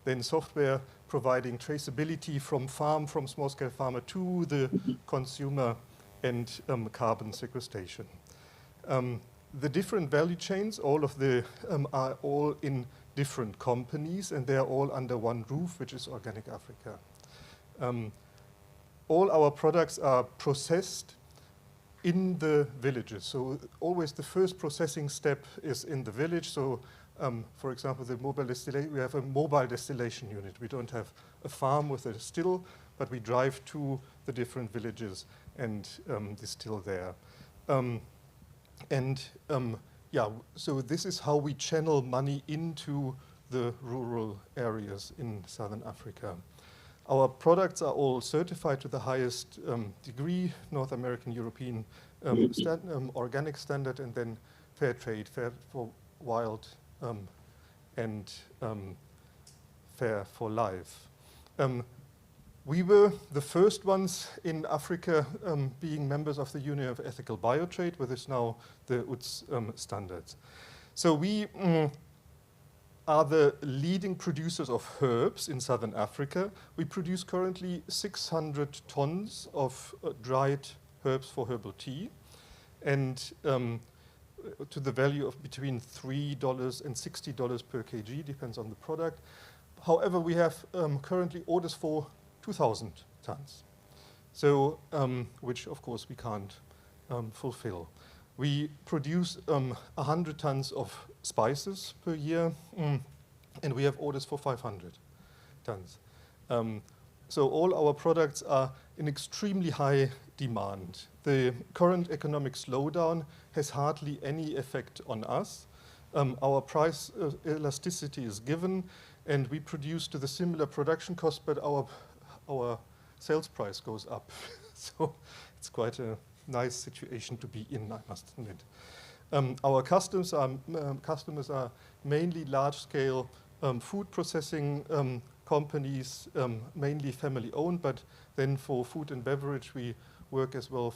then software providing traceability from small-scale farmer to the consumer, and carbon sequestration. The different value chains, all of the are all in different companies, and they are all under one roof, which is Organic Africa. All our products are processed in the villages. So always the first processing step is in the village. So for example, we have a mobile distillation unit. We don't have a farm with a distill, but we drive to the different villages and distill there. Yeah, so this is how we channel money into the rural areas in Southern Africa. Our products are all certified to the highest degree, North American, European organic standard, and then fair trade, fair for wild, and fair for life. We were the first ones in Africa being members of the Union of Ethical Biotrade, which is now the UTZ standards. So we are the leading producers of herbs in Southern Africa. We produce currently 600 tons of dried herbs for herbal tea, and to the value of between $3 and $60 per kg, depends on the product. However, we have currently orders for 2,000 tons, so which of course we can't fulfill. We produce 100 tons of spices per year, and we have orders for 500 tons. So all our products are in extremely high demand. The current economic slowdown has hardly any effect on us. Our price elasticity is given, and we produce to the similar production cost, but our sales price goes up. So it's quite a nice situation to be in, I must admit. Our customers are mainly large-scale food processing companies, mainly family-owned, but then for food and beverage, we work as well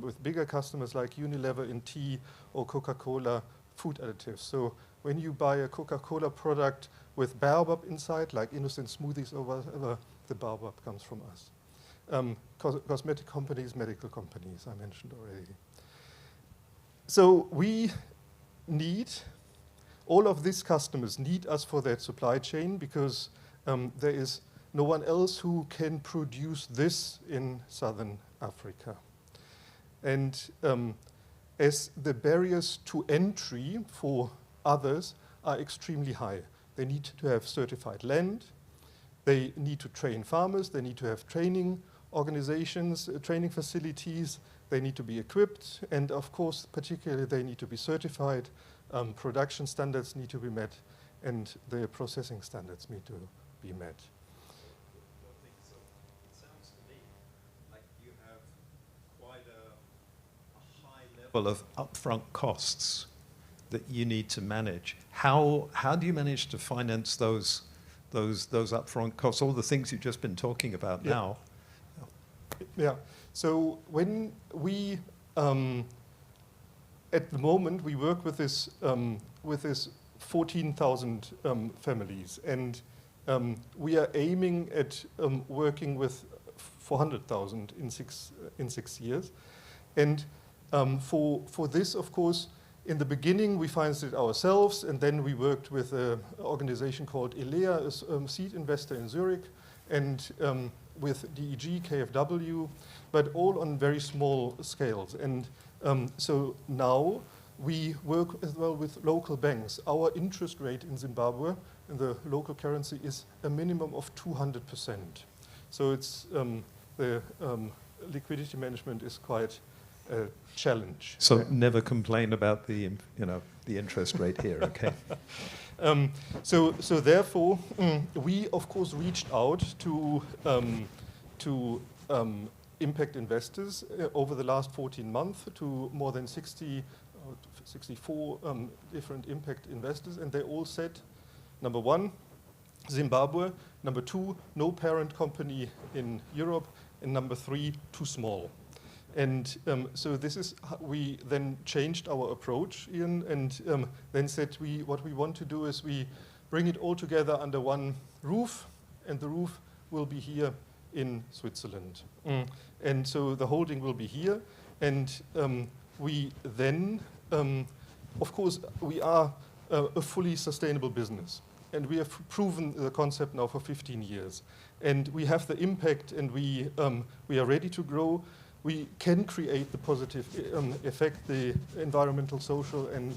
with bigger customers like Unilever in tea or Coca-Cola food additives. So when you buy a Coca-Cola product with baobab inside, like innocent smoothies or whatever, the baobab comes from us. Cosmetic companies, medical companies, I mentioned already. So we need, all of these customers need us for their supply chain, because there is no one else who can produce this in Southern Africa. And as the barriers to entry for others are extremely high. They need to have certified land, they need to train farmers, they need to have training organizations, training facilities, they need to be equipped, and of course, particularly they need to be certified, production standards need to be met, and the processing standards need to be met. So it sounds to me like you have quite a high level of upfront costs that you need to manage. How do you manage to finance those upfront costs, all the things you've just been talking about now? Yeah, so when we, at the moment, we work with this 14,000 families, and we are aiming at working with 400,000 in six years. And for this, of course, in the beginning, we financed it ourselves, and then we worked with an organization called ELEA, a seed investor in Zurich, and with DEG, KfW, but all on very small scales. And so now we work as well with local banks. Our interest rate in Zimbabwe in the local currency is a minimum of 200%. So it's the liquidity management is quite a challenge. So never complain about the interest rate here, okay? So therefore, we of course reached out to impact investors over the last 14 months to more than 64 different impact investors, and they all said, number one, Zimbabwe, number two, no parent company in Europe, and number three, too small. And so this is how we then changed our approach, Ian, and then said what we want to do is we bring it all together under one roof, and the roof will be here in Switzerland. And so the holding will be here, and we then, of course, we are a fully sustainable business, and we have proven the concept now for 15 years. And we have the impact, and we are ready to grow. We can create the positive effect, the environmental, social, and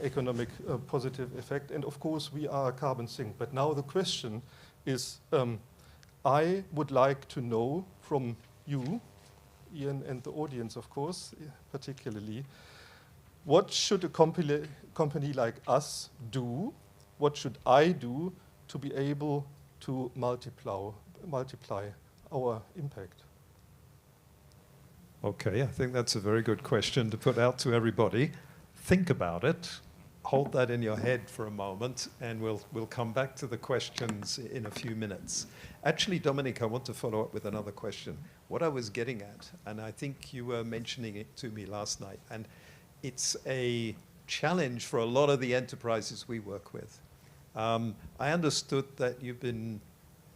economic positive effect. And of course, we are a carbon sink. But now the question is, I would like to know from you, Ian, and the audience, of course, particularly, what should a company like us do? What should I do to be able to multiply our impact? Okay, I think that's a very good question to put out to everybody. Think about it. Hold that in your head for a moment, and we'll come back to the questions in a few minutes. Actually, Dominic, I want to follow up with another question. What I was getting at, and I think you were mentioning it to me last night, and it's a challenge for a lot of the enterprises we work with. I understood that you've been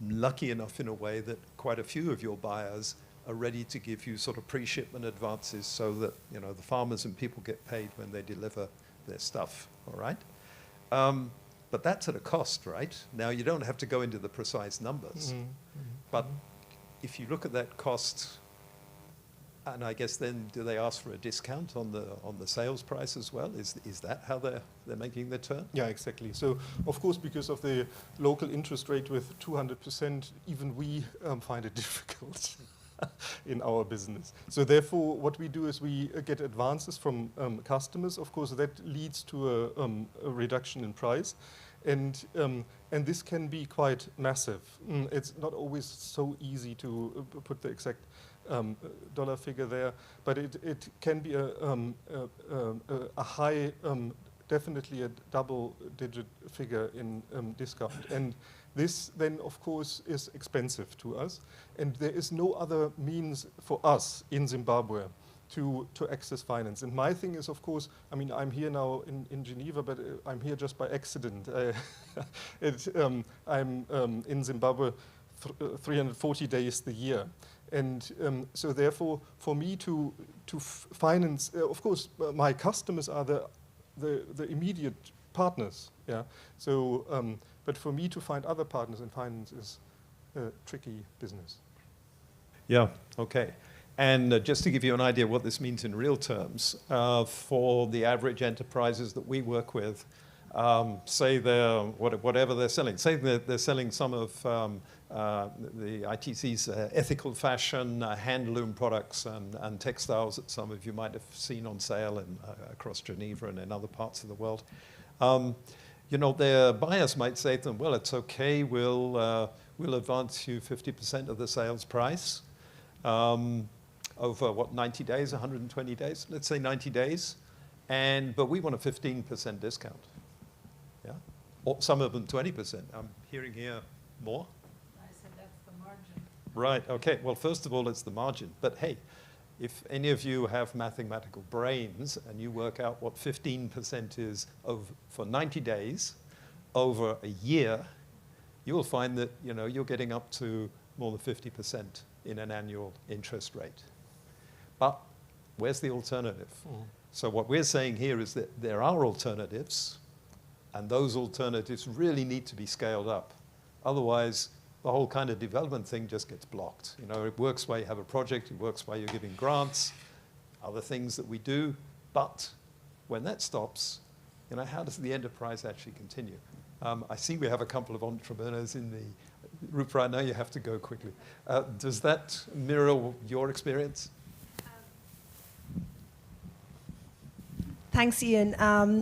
lucky enough in a way that quite a few of your buyers are ready to give you sort of pre-shipment advances so that the farmers and people get paid when they deliver their stuff, all right? But that's at a cost, right? Now, you don't have to go into the precise numbers, but if you look at that cost, and I guess then do they ask for a discount on the sales price as well? Is that how they're making their turn? Yeah, exactly. So of course, because of the local interest rate with 200%, even we find it difficult in our business. So therefore, what we do is we get advances from customers. Of course, that leads to a reduction in price, and this can be quite massive. It's not always so easy to put the exact dollar figure there, but it can be a high, definitely a double-digit figure in discount. And this then, of course, is expensive to us, and there is no other means for us in Zimbabwe to access finance. And my thing is, of course, I mean, I'm here now in Geneva, but I'm here just by accident. I'm in Zimbabwe 340 days the year. And so therefore, for me to finance, of course, my customers are the immediate partners. Yeah. So, but for me to find other partners in finance is a tricky business. Yeah. Okay. And just to give you an idea what this means in real terms, for the average enterprises that we work with, say they're whatever they're selling. Say they're selling some of the ITC's ethical fashion, handloom products, and textiles that some of you might have seen on sale across Geneva and in other parts of the world. Their buyers might say to them, "Well, it's okay. We'll advance you 50% of the sales price over 90 days, 120 days. Let's say 90 days, but we want a 15% discount." Yeah, or some of them 20%. I'm hearing here more. I said that's the margin. Right. Okay. Well, first of all, it's the margin. But hey, if any of you have mathematical brains and you work out what 15% is for 90 days over a year, you will find that you're getting up to more than 50% in an annual interest rate. But where's the alternative? So what we're saying here is that there are alternatives, and those alternatives really need to be scaled up. Otherwise, the whole kind of development thing just gets blocked. You know, it works while you have a project, it works while you're giving grants, other things that we do, but when that stops, you know, how does the enterprise actually continue? I see we have a couple of entrepreneurs in the, Rupert, I know you have to go quickly. Does that mirror your experience? Thanks, Ian.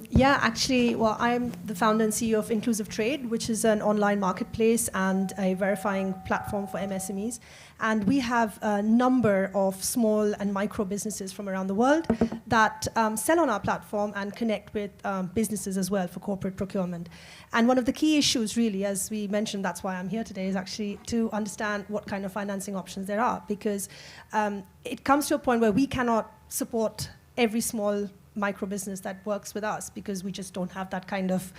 Yeah, actually, well, I'm the founder and CEO of Inclusive Trade, which is an online marketplace and a verifying platform for MSMEs. And we have a number of small and micro businesses from around the world that sell on our platform and connect with businesses as well for corporate procurement. And one of the key issues, really, as we mentioned, that's why I'm here today, is actually to understand what kind of financing options there are. Because it comes to a point where we cannot support every small micro business that works with us because we just don't have that kind of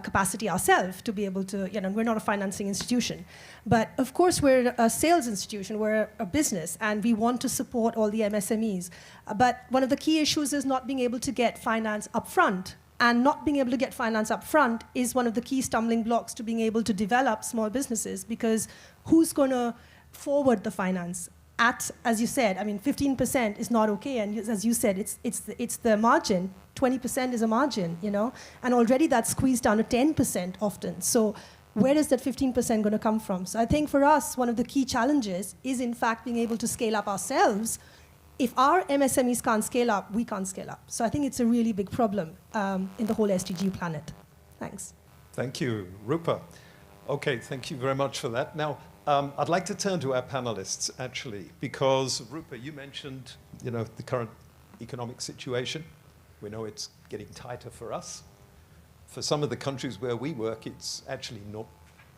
capacity ourselves to be able to, you know, we're not a financing institution. But of course, we're a sales institution, we're a business, and we want to support all the MSMEs. But one of the key issues is not being able to get finance upfront. And not being able to get finance upfront is one of the key stumbling blocks to being able to develop small businesses, because who's going to forward the finance? At, as you said, I mean, 15% is not okay, and as you said, it's the margin. 20% is a margin, you know, and already that's squeezed down to 10% often. So where is that 15% going to come from? So I think for us, one of the key challenges is, in fact, being able to scale up ourselves. If our MSMEs can't scale up, we can't scale up. So I think it's a really big problem in the whole SDG planet. Thanks. Thank you, Rupert. Okay, thank you very much for that. Now, I'd like to turn to our panelists, actually, because, Rupert, you mentioned, you know, the current economic situation. We know it's getting tighter for us. For some of the countries where we work, it's actually not,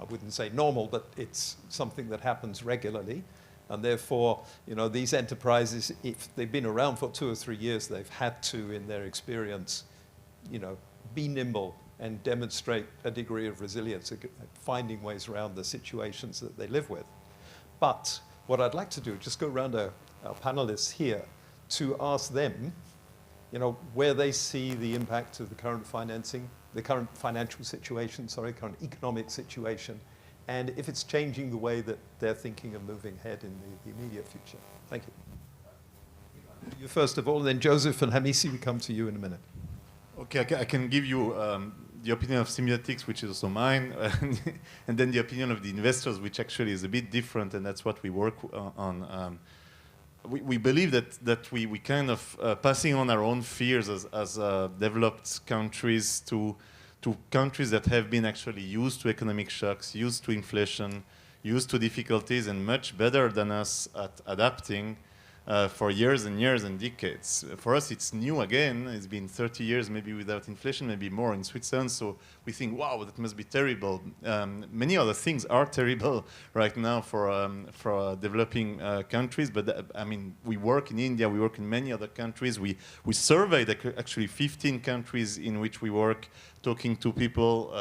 I wouldn't say normal, but it's something that happens regularly. And therefore, you know, these enterprises, if they've been around for 2 or 3 years, they've had to, in their experience, you know, be nimble and demonstrate a degree of resilience, finding ways around the situations that they live with. But what I'd like to do, just go around our panelists here to ask them, you know, where they see the impact of the current financing, the current financial situation, current economic situation, and if it's changing the way that they're thinking of moving ahead in the immediate future. Thank you. You first of all, then Joseph and Hamisi, we come to you in a minute. Okay, I can give you the opinion of Semiotics, which is also mine, and then the opinion of the investors, which actually is a bit different, and that's what we work on. We believe that we kind of passing on our own fears as developed countries to countries that have been actually used to economic shocks, used to inflation, used to difficulties, and much better than us at adapting for years and years and decades. For us, it's new again. It's been 30 years maybe without inflation, maybe more in Switzerland. So we think, wow, that must be terrible. Many other things are terrible right now for developing countries. But I mean, we work in India, we work in many other countries. We surveyed actually 15 countries in which we work, talking to people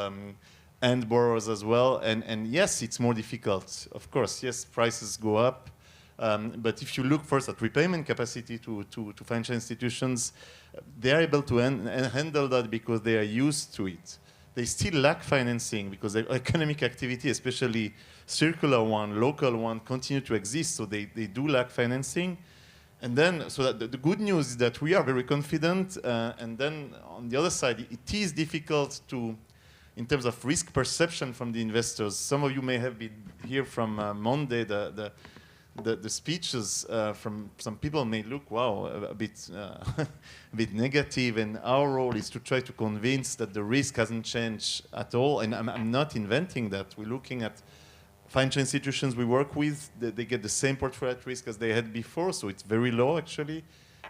and borrowers as well. And yes, it's more difficult. Of course, yes, prices go up. But if you look first at repayment capacity to financial institutions, they are able to handle that because they are used to it. They still lack financing because their economic activity, especially circular one, local one, continue to exist. So they do lack financing. And then, so that the good news is that we are very confident. And then on the other side, it is difficult to, in terms of risk perception from the investors. Some of you may have been here from Monday. The speeches from some people may look, wow, a bit negative, and our role is to try to convince that the risk hasn't changed at all. And I'm not inventing that. We're looking at financial institutions we work with. They get the same portfolio at risk as they had before, so it's very low actually,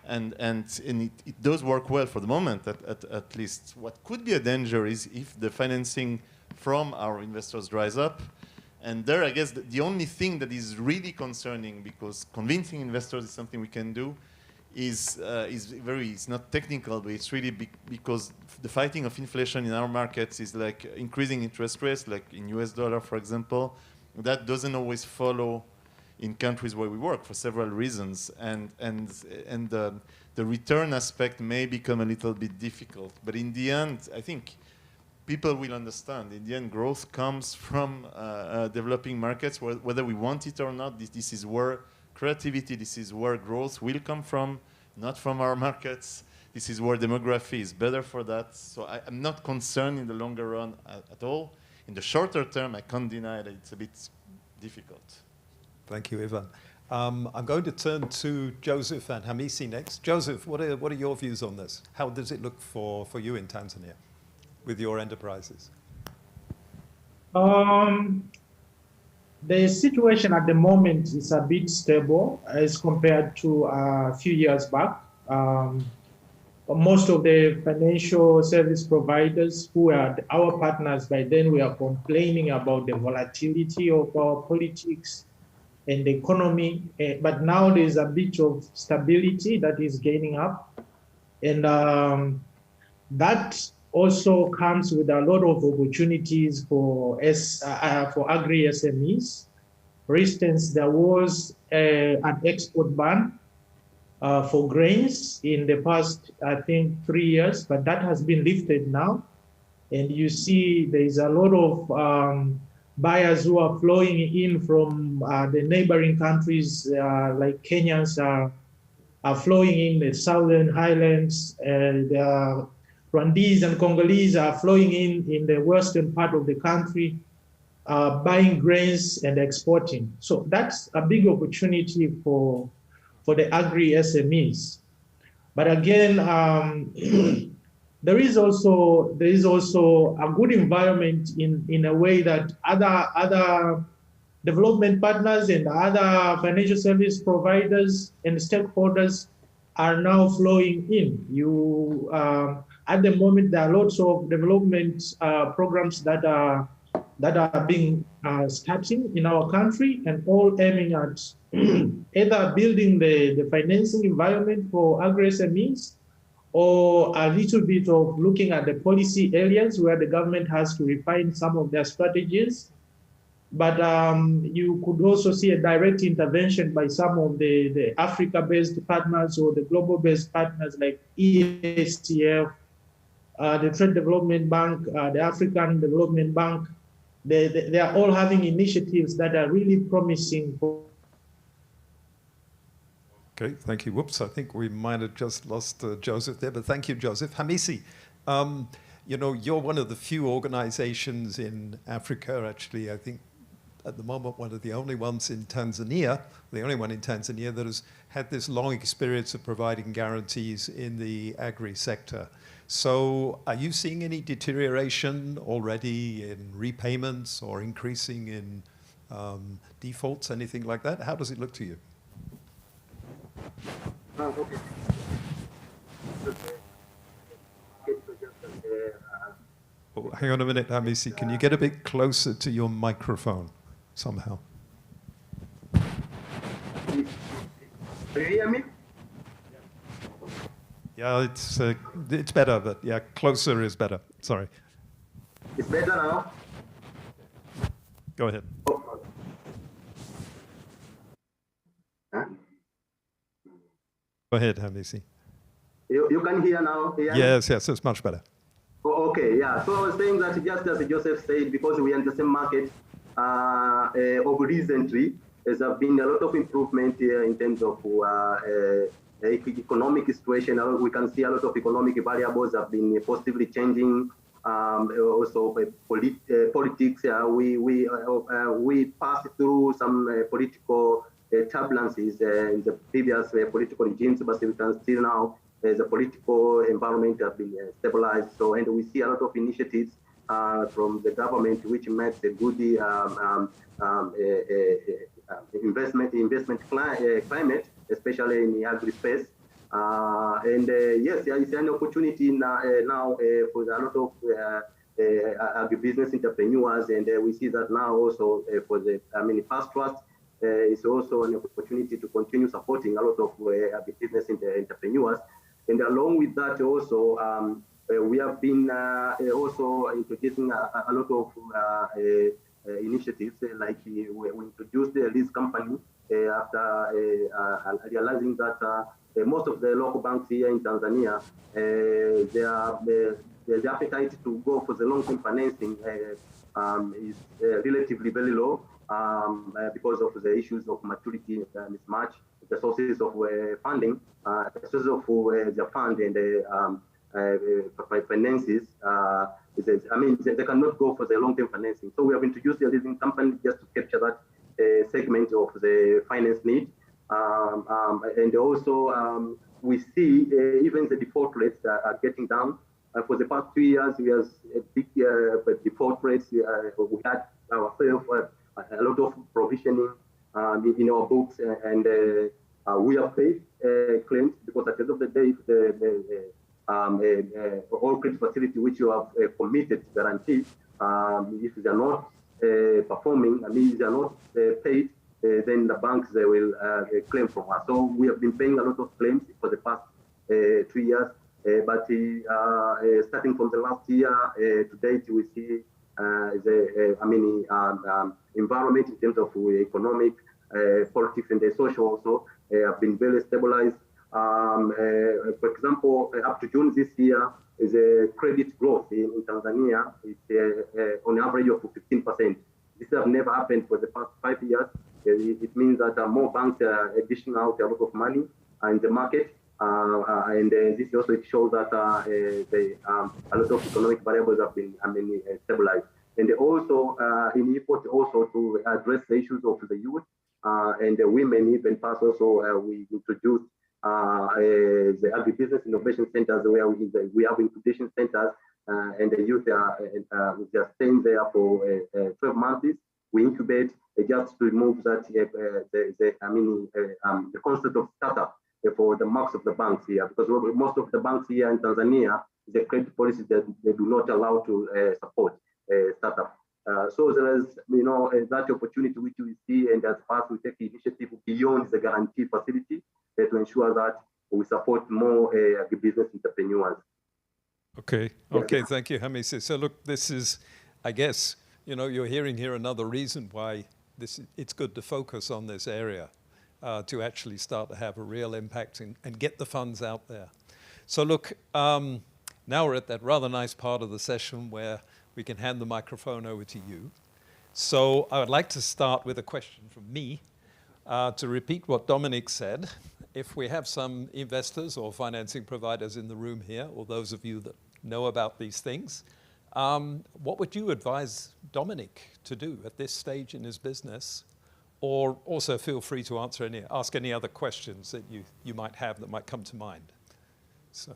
and it does work well for the moment at least. What could be a danger is if the financing from our investors dries up. And there, I guess, the only thing that is really concerning, because convincing investors is something we can do, is it's not technical, but it's really because the fighting of inflation in our markets is like increasing interest rates, like in US dollar, for example. That doesn't always follow in countries where we work for several reasons, and the return aspect may become a little bit difficult. But in the end, I think people will understand. In the end, growth comes from developing markets, whether we want it or not. This is where creativity, this is where growth will come from, not from our markets. This is where demography is better for that. So I'm not concerned in the longer run at all. In the shorter term, I can't deny that it's a bit difficult. Thank you, Ivan. I'm going to turn to Joseph and Hamisi next. Joseph, what are your views on this? How does it look for you in Tanzania with your enterprises? The situation at the moment is a bit stable as compared to a few years back. Most of the financial service providers who are our partners by then were complaining about the volatility of our politics and the economy. But now there's a bit of stability that is gaining up. And that also comes with a lot of opportunities for agri-SMEs. For instance, there was an export ban for grains in the past, I think, 3 years, but that has been lifted now. And you see there is a lot of buyers who are flowing in from the neighboring countries, like Kenyans are flowing in the southern highlands, and Rwandese and Congolese are flowing in the western part of the country, buying grains and exporting. So that's a big opportunity for the agri-SMEs. But again, there is also a good environment in a way that other development partners and other financial service providers and stakeholders are now flowing in. At the moment, there are lots of development programs that are being starting in our country, and all aiming at either building the financing environment for agri-SMEs, or a little bit of looking at the policy areas where the government has to refine some of their strategies. But you could also see a direct intervention by some of the Africa-based partners or the global-based partners like ESTF, the Trade Development Bank, the African Development Bank. They are all having initiatives that are really promising. Okay, thank you. Whoops, I think we might have just lost Joseph there, but thank you, Joseph. Hamisi, you're one of the few organizations in Africa, actually, I think at the moment, one of the only ones in Tanzania, the only one in Tanzania that has had this long experience of providing guarantees in the agri sector. So are you seeing any deterioration already in repayments or increasing in defaults, anything like that? How does it look to you? Okay. Oh, hang on a minute, Hamisi. Can you get a bit closer to your microphone somehow? Do you hear me? Yeah, it's better, but yeah, closer is better. Sorry. It's better now? Go ahead. Oh. Huh? Go ahead, Hamisi. You can hear now? Yes, it's much better. Oh, okay, yeah. So I was saying that just as Joseph said, because we are in the same market of recently, there's been a lot of improvement here in terms of economic situation. We can see a lot of economic variables have been positively changing. Also, politics. We passed through some political turbulences in the previous political regimes, but we can still now the political environment has been stabilized. So, and we see a lot of initiatives from the government which makes a good investment climate, especially in the agri space. Yes, there is an opportunity now for a lot of agribusiness entrepreneurs, and we see that now also for the Fast Trust is also an opportunity to continue supporting a lot of agribusiness entrepreneurs. And along with that also, we have been also introducing a lot of initiatives, like we introduced the lease company after realizing that most of the local banks here in Tanzania, the appetite to go for the long-term financing is relatively very low because of the issues of maturity mismatch, the sources of funding, the sources of the fund and the finances. They cannot go for the long-term financing. So we have introduced a leasing company just to capture that segment of the finance need. And also we see even the default rates are getting down. For the past 2 years, we have a big default rates. We had ourselves a lot of provisioning in our books, and we have paid claims because at the end of the day, all credit facility which you have committed guaranteed, if they are not performing, if they are not paid, then the banks they will claim from us. So we have been paying a lot of claims for the past 2 years. But starting from the last year to date, we see the environment in terms of economic, politics, and the social also have been very stabilized. For example, up to June this year, is a credit growth in Tanzania. It's on average of 15%. This has never happened for the past 5 years. It means that more banks are dishing out a lot of money in the market. And this also shows that a lot of economic variables have been stabilized. And also in effort also to address the issues of the youth and the women, even past also we introduced the agribusiness innovation centers where we have incubation centers and the youth are staying there for 12 months. We incubate just to remove that the concept of startup for the marks of the banks here, because most of the banks here in Tanzania, the credit policies that they do not allow to support startup. So there is, that opportunity which we see, and as far as we take the initiative beyond the guarantee facility to ensure that we support more business entrepreneurs. Okay, thank you, Hamisi. So look, this is, I guess, you're hearing here another reason why it's good to focus on this area. To actually start to have a real impact and get the funds out there. So look, now we're at that rather nice part of the session where we can hand the microphone over to you. So I would like to start with a question from me to repeat what Dominic said. If we have some investors or financing providers in the room here, or those of you that know about these things, what would you advise Dominic to do at this stage in his business? Or also feel free to ask any other questions that you might have that might come to mind. So,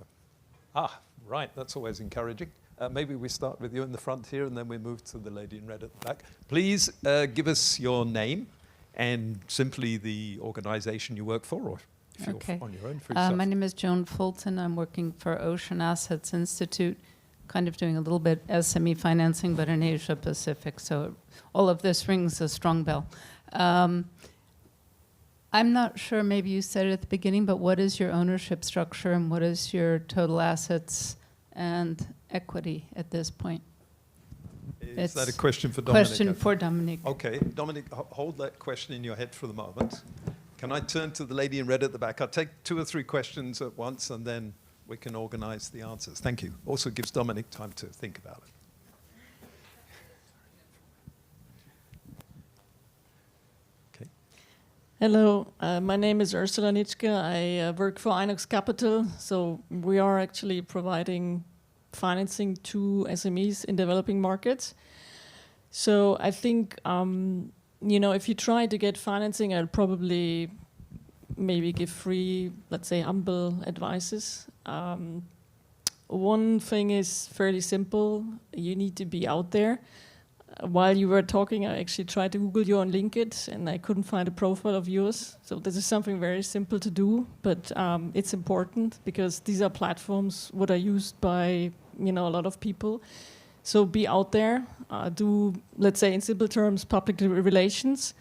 right, that's always encouraging. Maybe we start with you in the front here and then we move to the lady in red at the back. Please give us your name and simply the organization you work for, or if you're on your own for yourself. My name is Joan Fulton. I'm working for Ocean Assets Institute, kind of doing a little bit SME financing, but in Asia Pacific. So all of this rings a strong bell. I'm not sure, maybe you said it at the beginning, but what is your ownership structure and what is your total assets and equity at this point? Is that a question for Dominic? Question for Dominic. Okay, Dominic, hold that question in your head for the moment. Can I turn to the lady in red at the back? I'll take 2 or 3 questions at once and then we can organize the answers. Thank you. Also gives Dominic time to think about it. Hello, my name is Ursula Nitschke. I work for Inox Capital. So we are actually providing financing to SMEs in developing markets. So I think, if you try to get financing, I'll probably maybe give free, let's say, humble advices. One thing is fairly simple. You need to be out there. While you were talking, I actually tried to Google you on LinkedIn, and I couldn't find a profile of yours. So this is something very simple to do, but it's important because these are platforms what are used by a lot of people. So be out there, do, let's say in simple terms, public relations.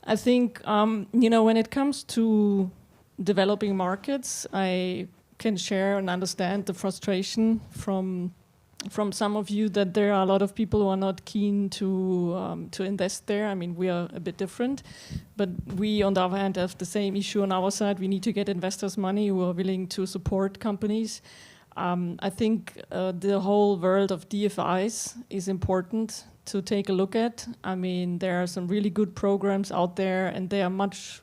I think when it comes to developing markets, I can share and understand the frustration from from some of you that there are a lot of people who are not keen to invest there. I mean, we are a bit different, but we, on the other hand, have the same issue on our side. We need to get investors' money who are willing to support companies. I think the whole world of DFIs is important to take a look at. I mean, there are some really good programs out there, and they are much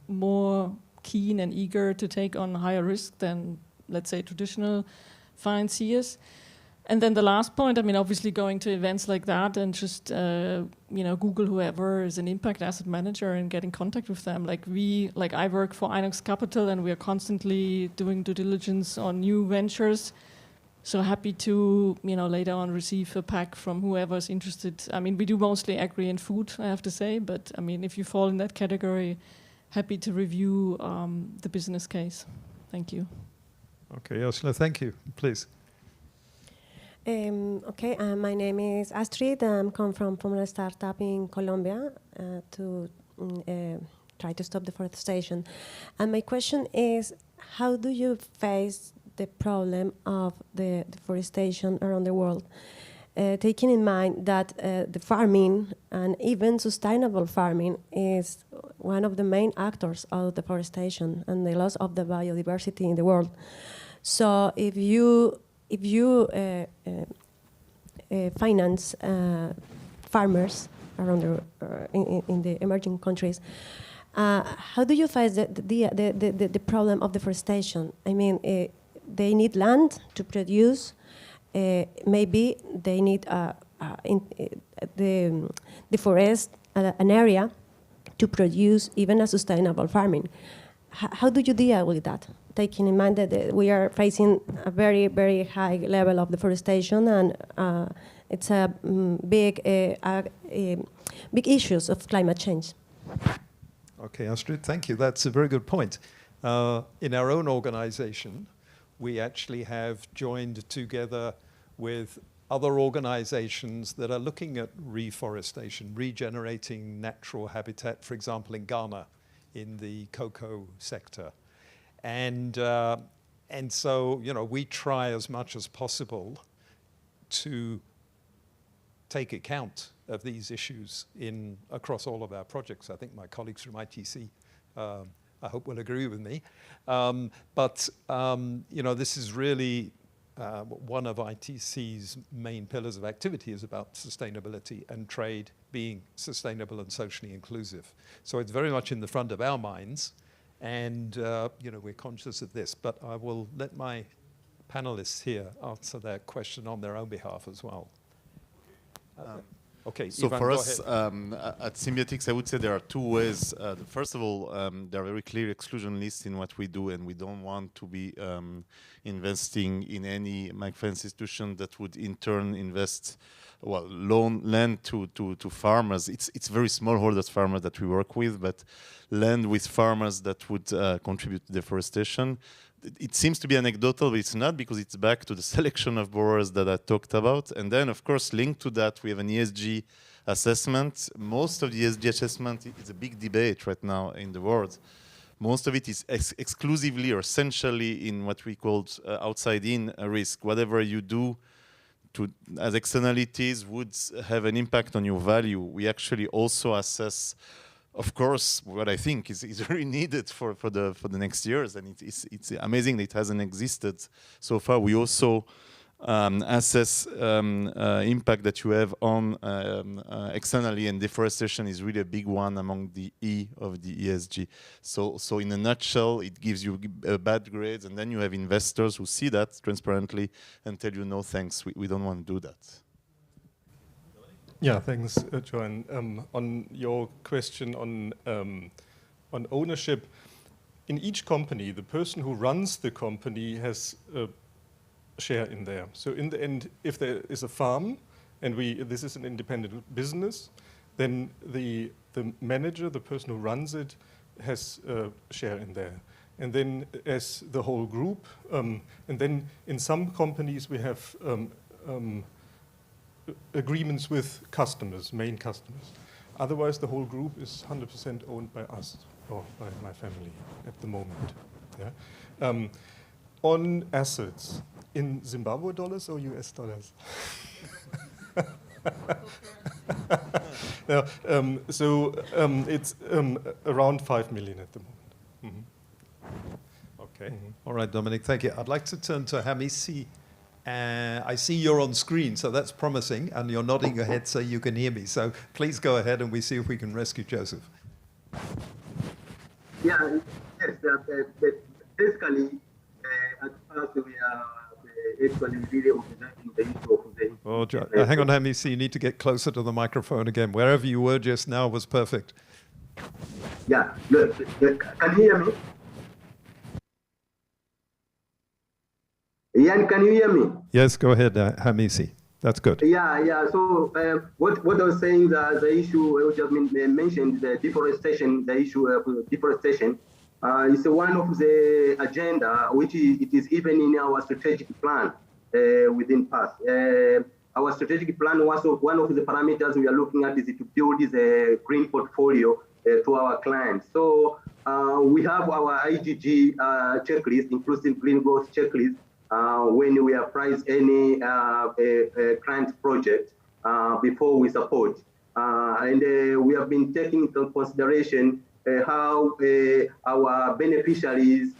more keen and eager to take on higher risk than, let's say, traditional financiers. And then the last point, I mean, obviously going to events like that and just, Google whoever is an impact asset manager and get in contact with them. Like I work for Inox Capital, and we are constantly doing due diligence on new ventures. So happy to, later on receive a pack from whoever's interested. I mean, we do mostly agri and food, I have to say, but I mean, if you fall in that category, happy to review the business case. Thank you. Okay, Ursula, thank you. Please. My name is Astrid. I'm come from a startup in Colombia to try to stop deforestation. And my question is, how do you face the problem of the deforestation around the world? Taking in mind that the farming and even sustainable farming is one of the main actors of deforestation and the loss of the biodiversity in the world. So if you finance farmers around in the emerging countries, how do you face the problem of deforestation? I mean, they need land to produce. Maybe they need the forest, an area to produce even a sustainable farming. How do you deal with that? Taking in mind that we are facing a very, very high level of deforestation, and it's a big issues of climate change. Okay, Astrid, thank you. That's a very good point. In our own organization, we actually have joined together with other organizations that are looking at reforestation, regenerating natural habitat, for example, in Ghana, in the cocoa sector. And so, we try as much as possible to take account of these issues across all of our projects. I think my colleagues from ITC, I hope, will agree with me. But this is really one of ITC's main pillars of activity is about sustainability and trade being sustainable and socially inclusive. So it's very much in the front of our minds. And we're conscious of this, but I will let my panelists here answer that question on their own behalf as well. Okay, so Ivan, for go us at Symbiotics, I would say there are two ways. First of all, there are very clear exclusion lists in what we do, and we don't want to be investing in any microfinance institution that would in turn invest, loan land to farmers. It's very smallholders farmers that we work with, but land with farmers that would contribute to deforestation. It seems to be anecdotal, but it's not, because it's back to the selection of borrowers that I talked about. And then, of course, linked to that, we have an ESG assessment. Most of the ESG assessment is a big debate right now in the world. Most of it is exclusively or essentially in what we call outside-in risk. Whatever you do as externalities would have an impact on your value. We actually also assess, of course, what I think is very needed for the next years, and it's amazing that it hasn't existed so far. We also assess impact that you have on externally, and deforestation is really a big one among the E of the ESG. So in a nutshell, it gives you bad grades, and then you have investors who see that transparently and tell you, no thanks, we don't want to do that. Yeah, thanks, Joanne. On your question on ownership, in each company, the person who runs the company has a share in there. So in the end, if there is a farm, and this is an independent business, then the manager, the person who runs it, has a share in there. And then as the whole group, and then in some companies we have agreements with customers, main customers. Otherwise, the whole group is 100% owned by us, or by my family at the moment. Yeah? On assets, In Zimbabwe dollars or US dollars? No, it's around 5 million at the moment. Mm-hmm. Okay. Mm-hmm. All right, Dominic, thank you. I'd like to turn to Hamisi. I see you're on screen, so that's promising, and you're nodding your head so you can hear me. So please go ahead and we see if we can rescue Joseph. Yeah, yes, basically, at first we are actually really organizing the issue of the... Oh, hang on, Hamisi, you need to get closer to the microphone again. Wherever you were just now was perfect. Yeah, look, can you hear me? Ian, can you hear me? Yes, go ahead, Hamisi. That's good. Yeah. So what I was saying, the issue which has been mentioned, the deforestation, the issue of deforestation, is one of the agenda which it is even in our strategic plan within PASS. Our strategic plan was one of the parameters we are looking at is to build a green portfolio to our clients. So we have our IGG checklist, inclusive green growth checklist. When we appraise any client project before we support. And we have been taking into consideration how our beneficiaries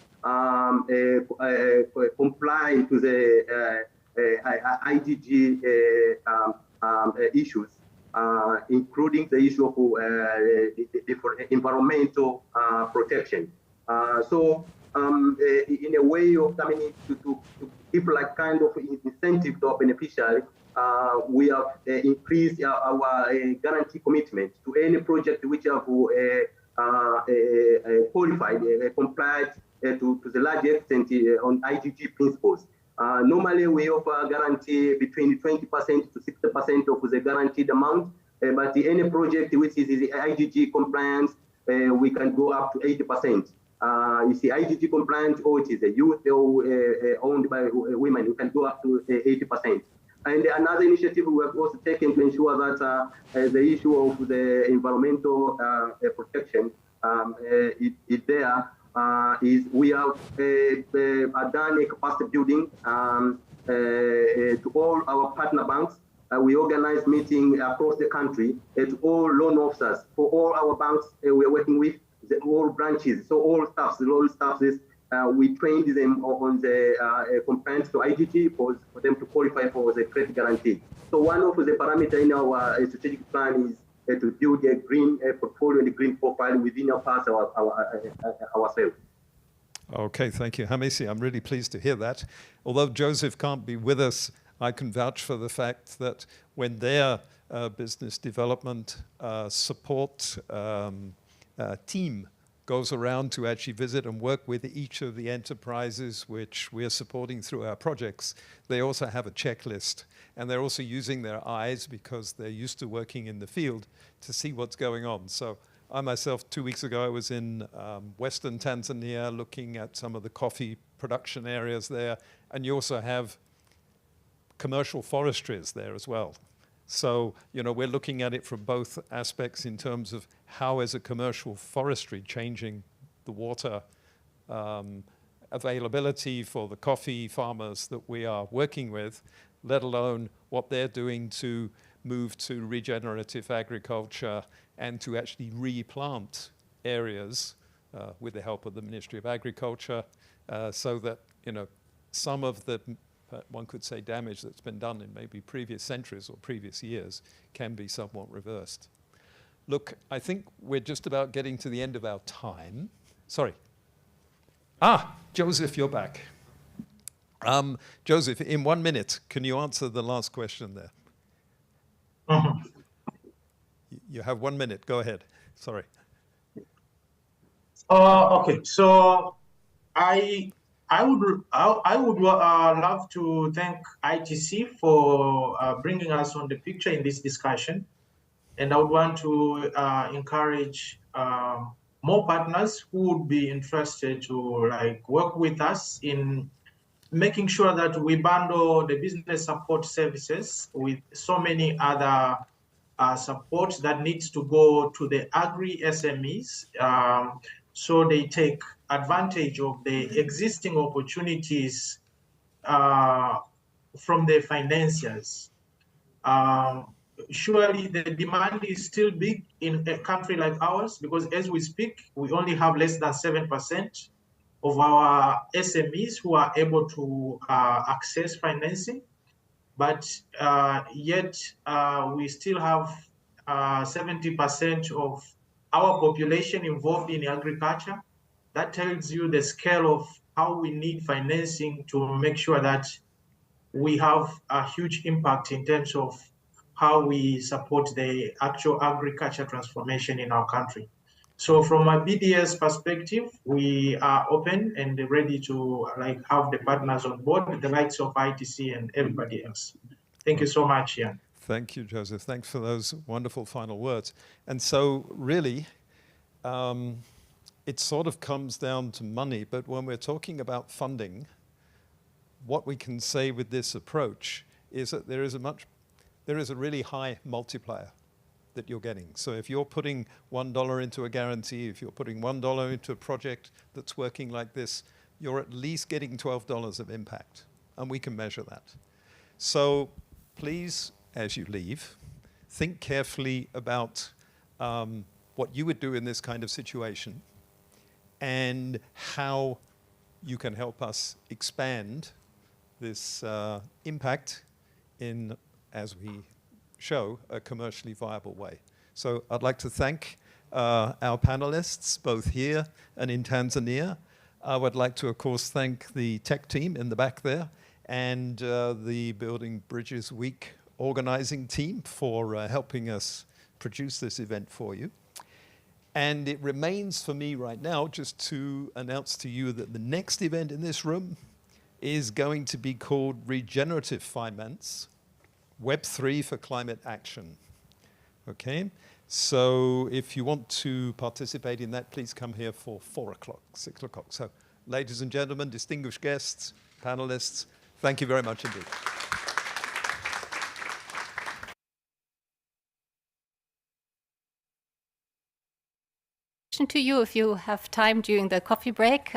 comply to the IGG issues, including the issue of environmental protection. In a way of coming to give like kind of incentive to our beneficiary, we have increased our guarantee commitment to any project which have qualified, complied to the large extent on IGG principles. Normally, we offer guarantee between 20% to 60% of the guaranteed amount, but any project which is IGG compliance, we can go up to 80%. You see, IGG compliant, or it is a youth or owned by women, you can go up to 80%. And another initiative we have also taken to ensure that the issue of the environmental protection is there. Is we have done a capacity building to all our partner banks. We organize meetings across the country to all loan officers for all our banks we are working with. All branches, so all staffs, we trained them on the compliance to IGG for them to qualify for the credit guarantee. So one of the parameters in our strategic plan is to build a green portfolio and a green profile within our PASS ourselves. Okay, thank you, Hamisi. I'm really pleased to hear that. Although Joseph can't be with us, I can vouch for the fact that when their business development support team goes around to actually visit and work with each of the enterprises which we're supporting through our projects, they also have a checklist. And they're also using their eyes, because they're used to working in the field, to see what's going on. So I myself, 2 weeks ago, I was in Western Tanzania looking at some of the coffee production areas there. And you also have commercial forestries there as well. So, we're looking at it from both aspects in terms of how is a commercial forestry changing the water availability for the coffee farmers that we are working with, let alone what they're doing to move to regenerative agriculture and to actually replant areas with the help of the Ministry of Agriculture, so that, some of the one could say damage that's been done in maybe previous centuries or previous years can be somewhat reversed. Look, I think we're just about getting to the end of our time. Sorry. Joseph, you're back. Joseph, in 1 minute, can you answer the last question there? You have 1 minute. Go ahead. Sorry. Okay. So I would love to thank ITC for bringing us on the picture in this discussion, and I would want to encourage more partners who would be interested to work with us in making sure that we bundle the business support services with so many other supports that needs to go to the agri SMEs, so they take advantage of the existing opportunities from the financiers. Surely the demand is still big in a country like ours, because as we speak, we only have less than 7% of our SMEs who are able to access financing. But yet we still have 70% of our population involved in agriculture. That tells you the scale of how we need financing to make sure that we have a huge impact in terms of how we support the actual agriculture transformation in our country. So from a BDS perspective, we are open and ready to have the partners on board, the likes of ITC and everybody else. Thank you so much, Ian. Thank you, Joseph. Thanks for those wonderful final words. And so really, it sort of comes down to money, but when we're talking about funding, what we can say with this approach is that there is a really high multiplier that you're getting. So if you're putting $1 into a guarantee, if you're putting $1 into a project that's working like this, you're at least getting $12 of impact, and we can measure that. So please, as you leave, think carefully about what you would do in this kind of situation and how you can help us expand this impact in, as we show, a commercially viable way. So I'd like to thank our panelists, both here and in Tanzania. I would like to, of course, thank the tech team in the back there and the Building Bridges Week organizing team for helping us produce this event for you. And it remains for me right now just to announce to you that the next event in this room is going to be called Regenerative Finance, Web3 for Climate Action. Okay? So if you want to participate in that, please come here for 4 o'clock, 6 o'clock. So ladies and gentlemen, distinguished guests, panelists, thank you very much indeed. To you, if you have time during the coffee break,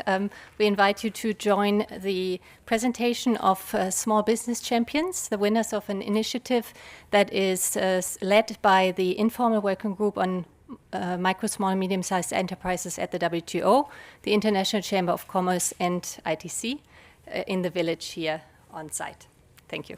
we invite you to join the presentation of Small Business Champions, the winners of an initiative that is led by the informal working group on micro, small, and medium-sized enterprises at the WTO, the International Chamber of Commerce, and ITC in the village here on site. Thank you.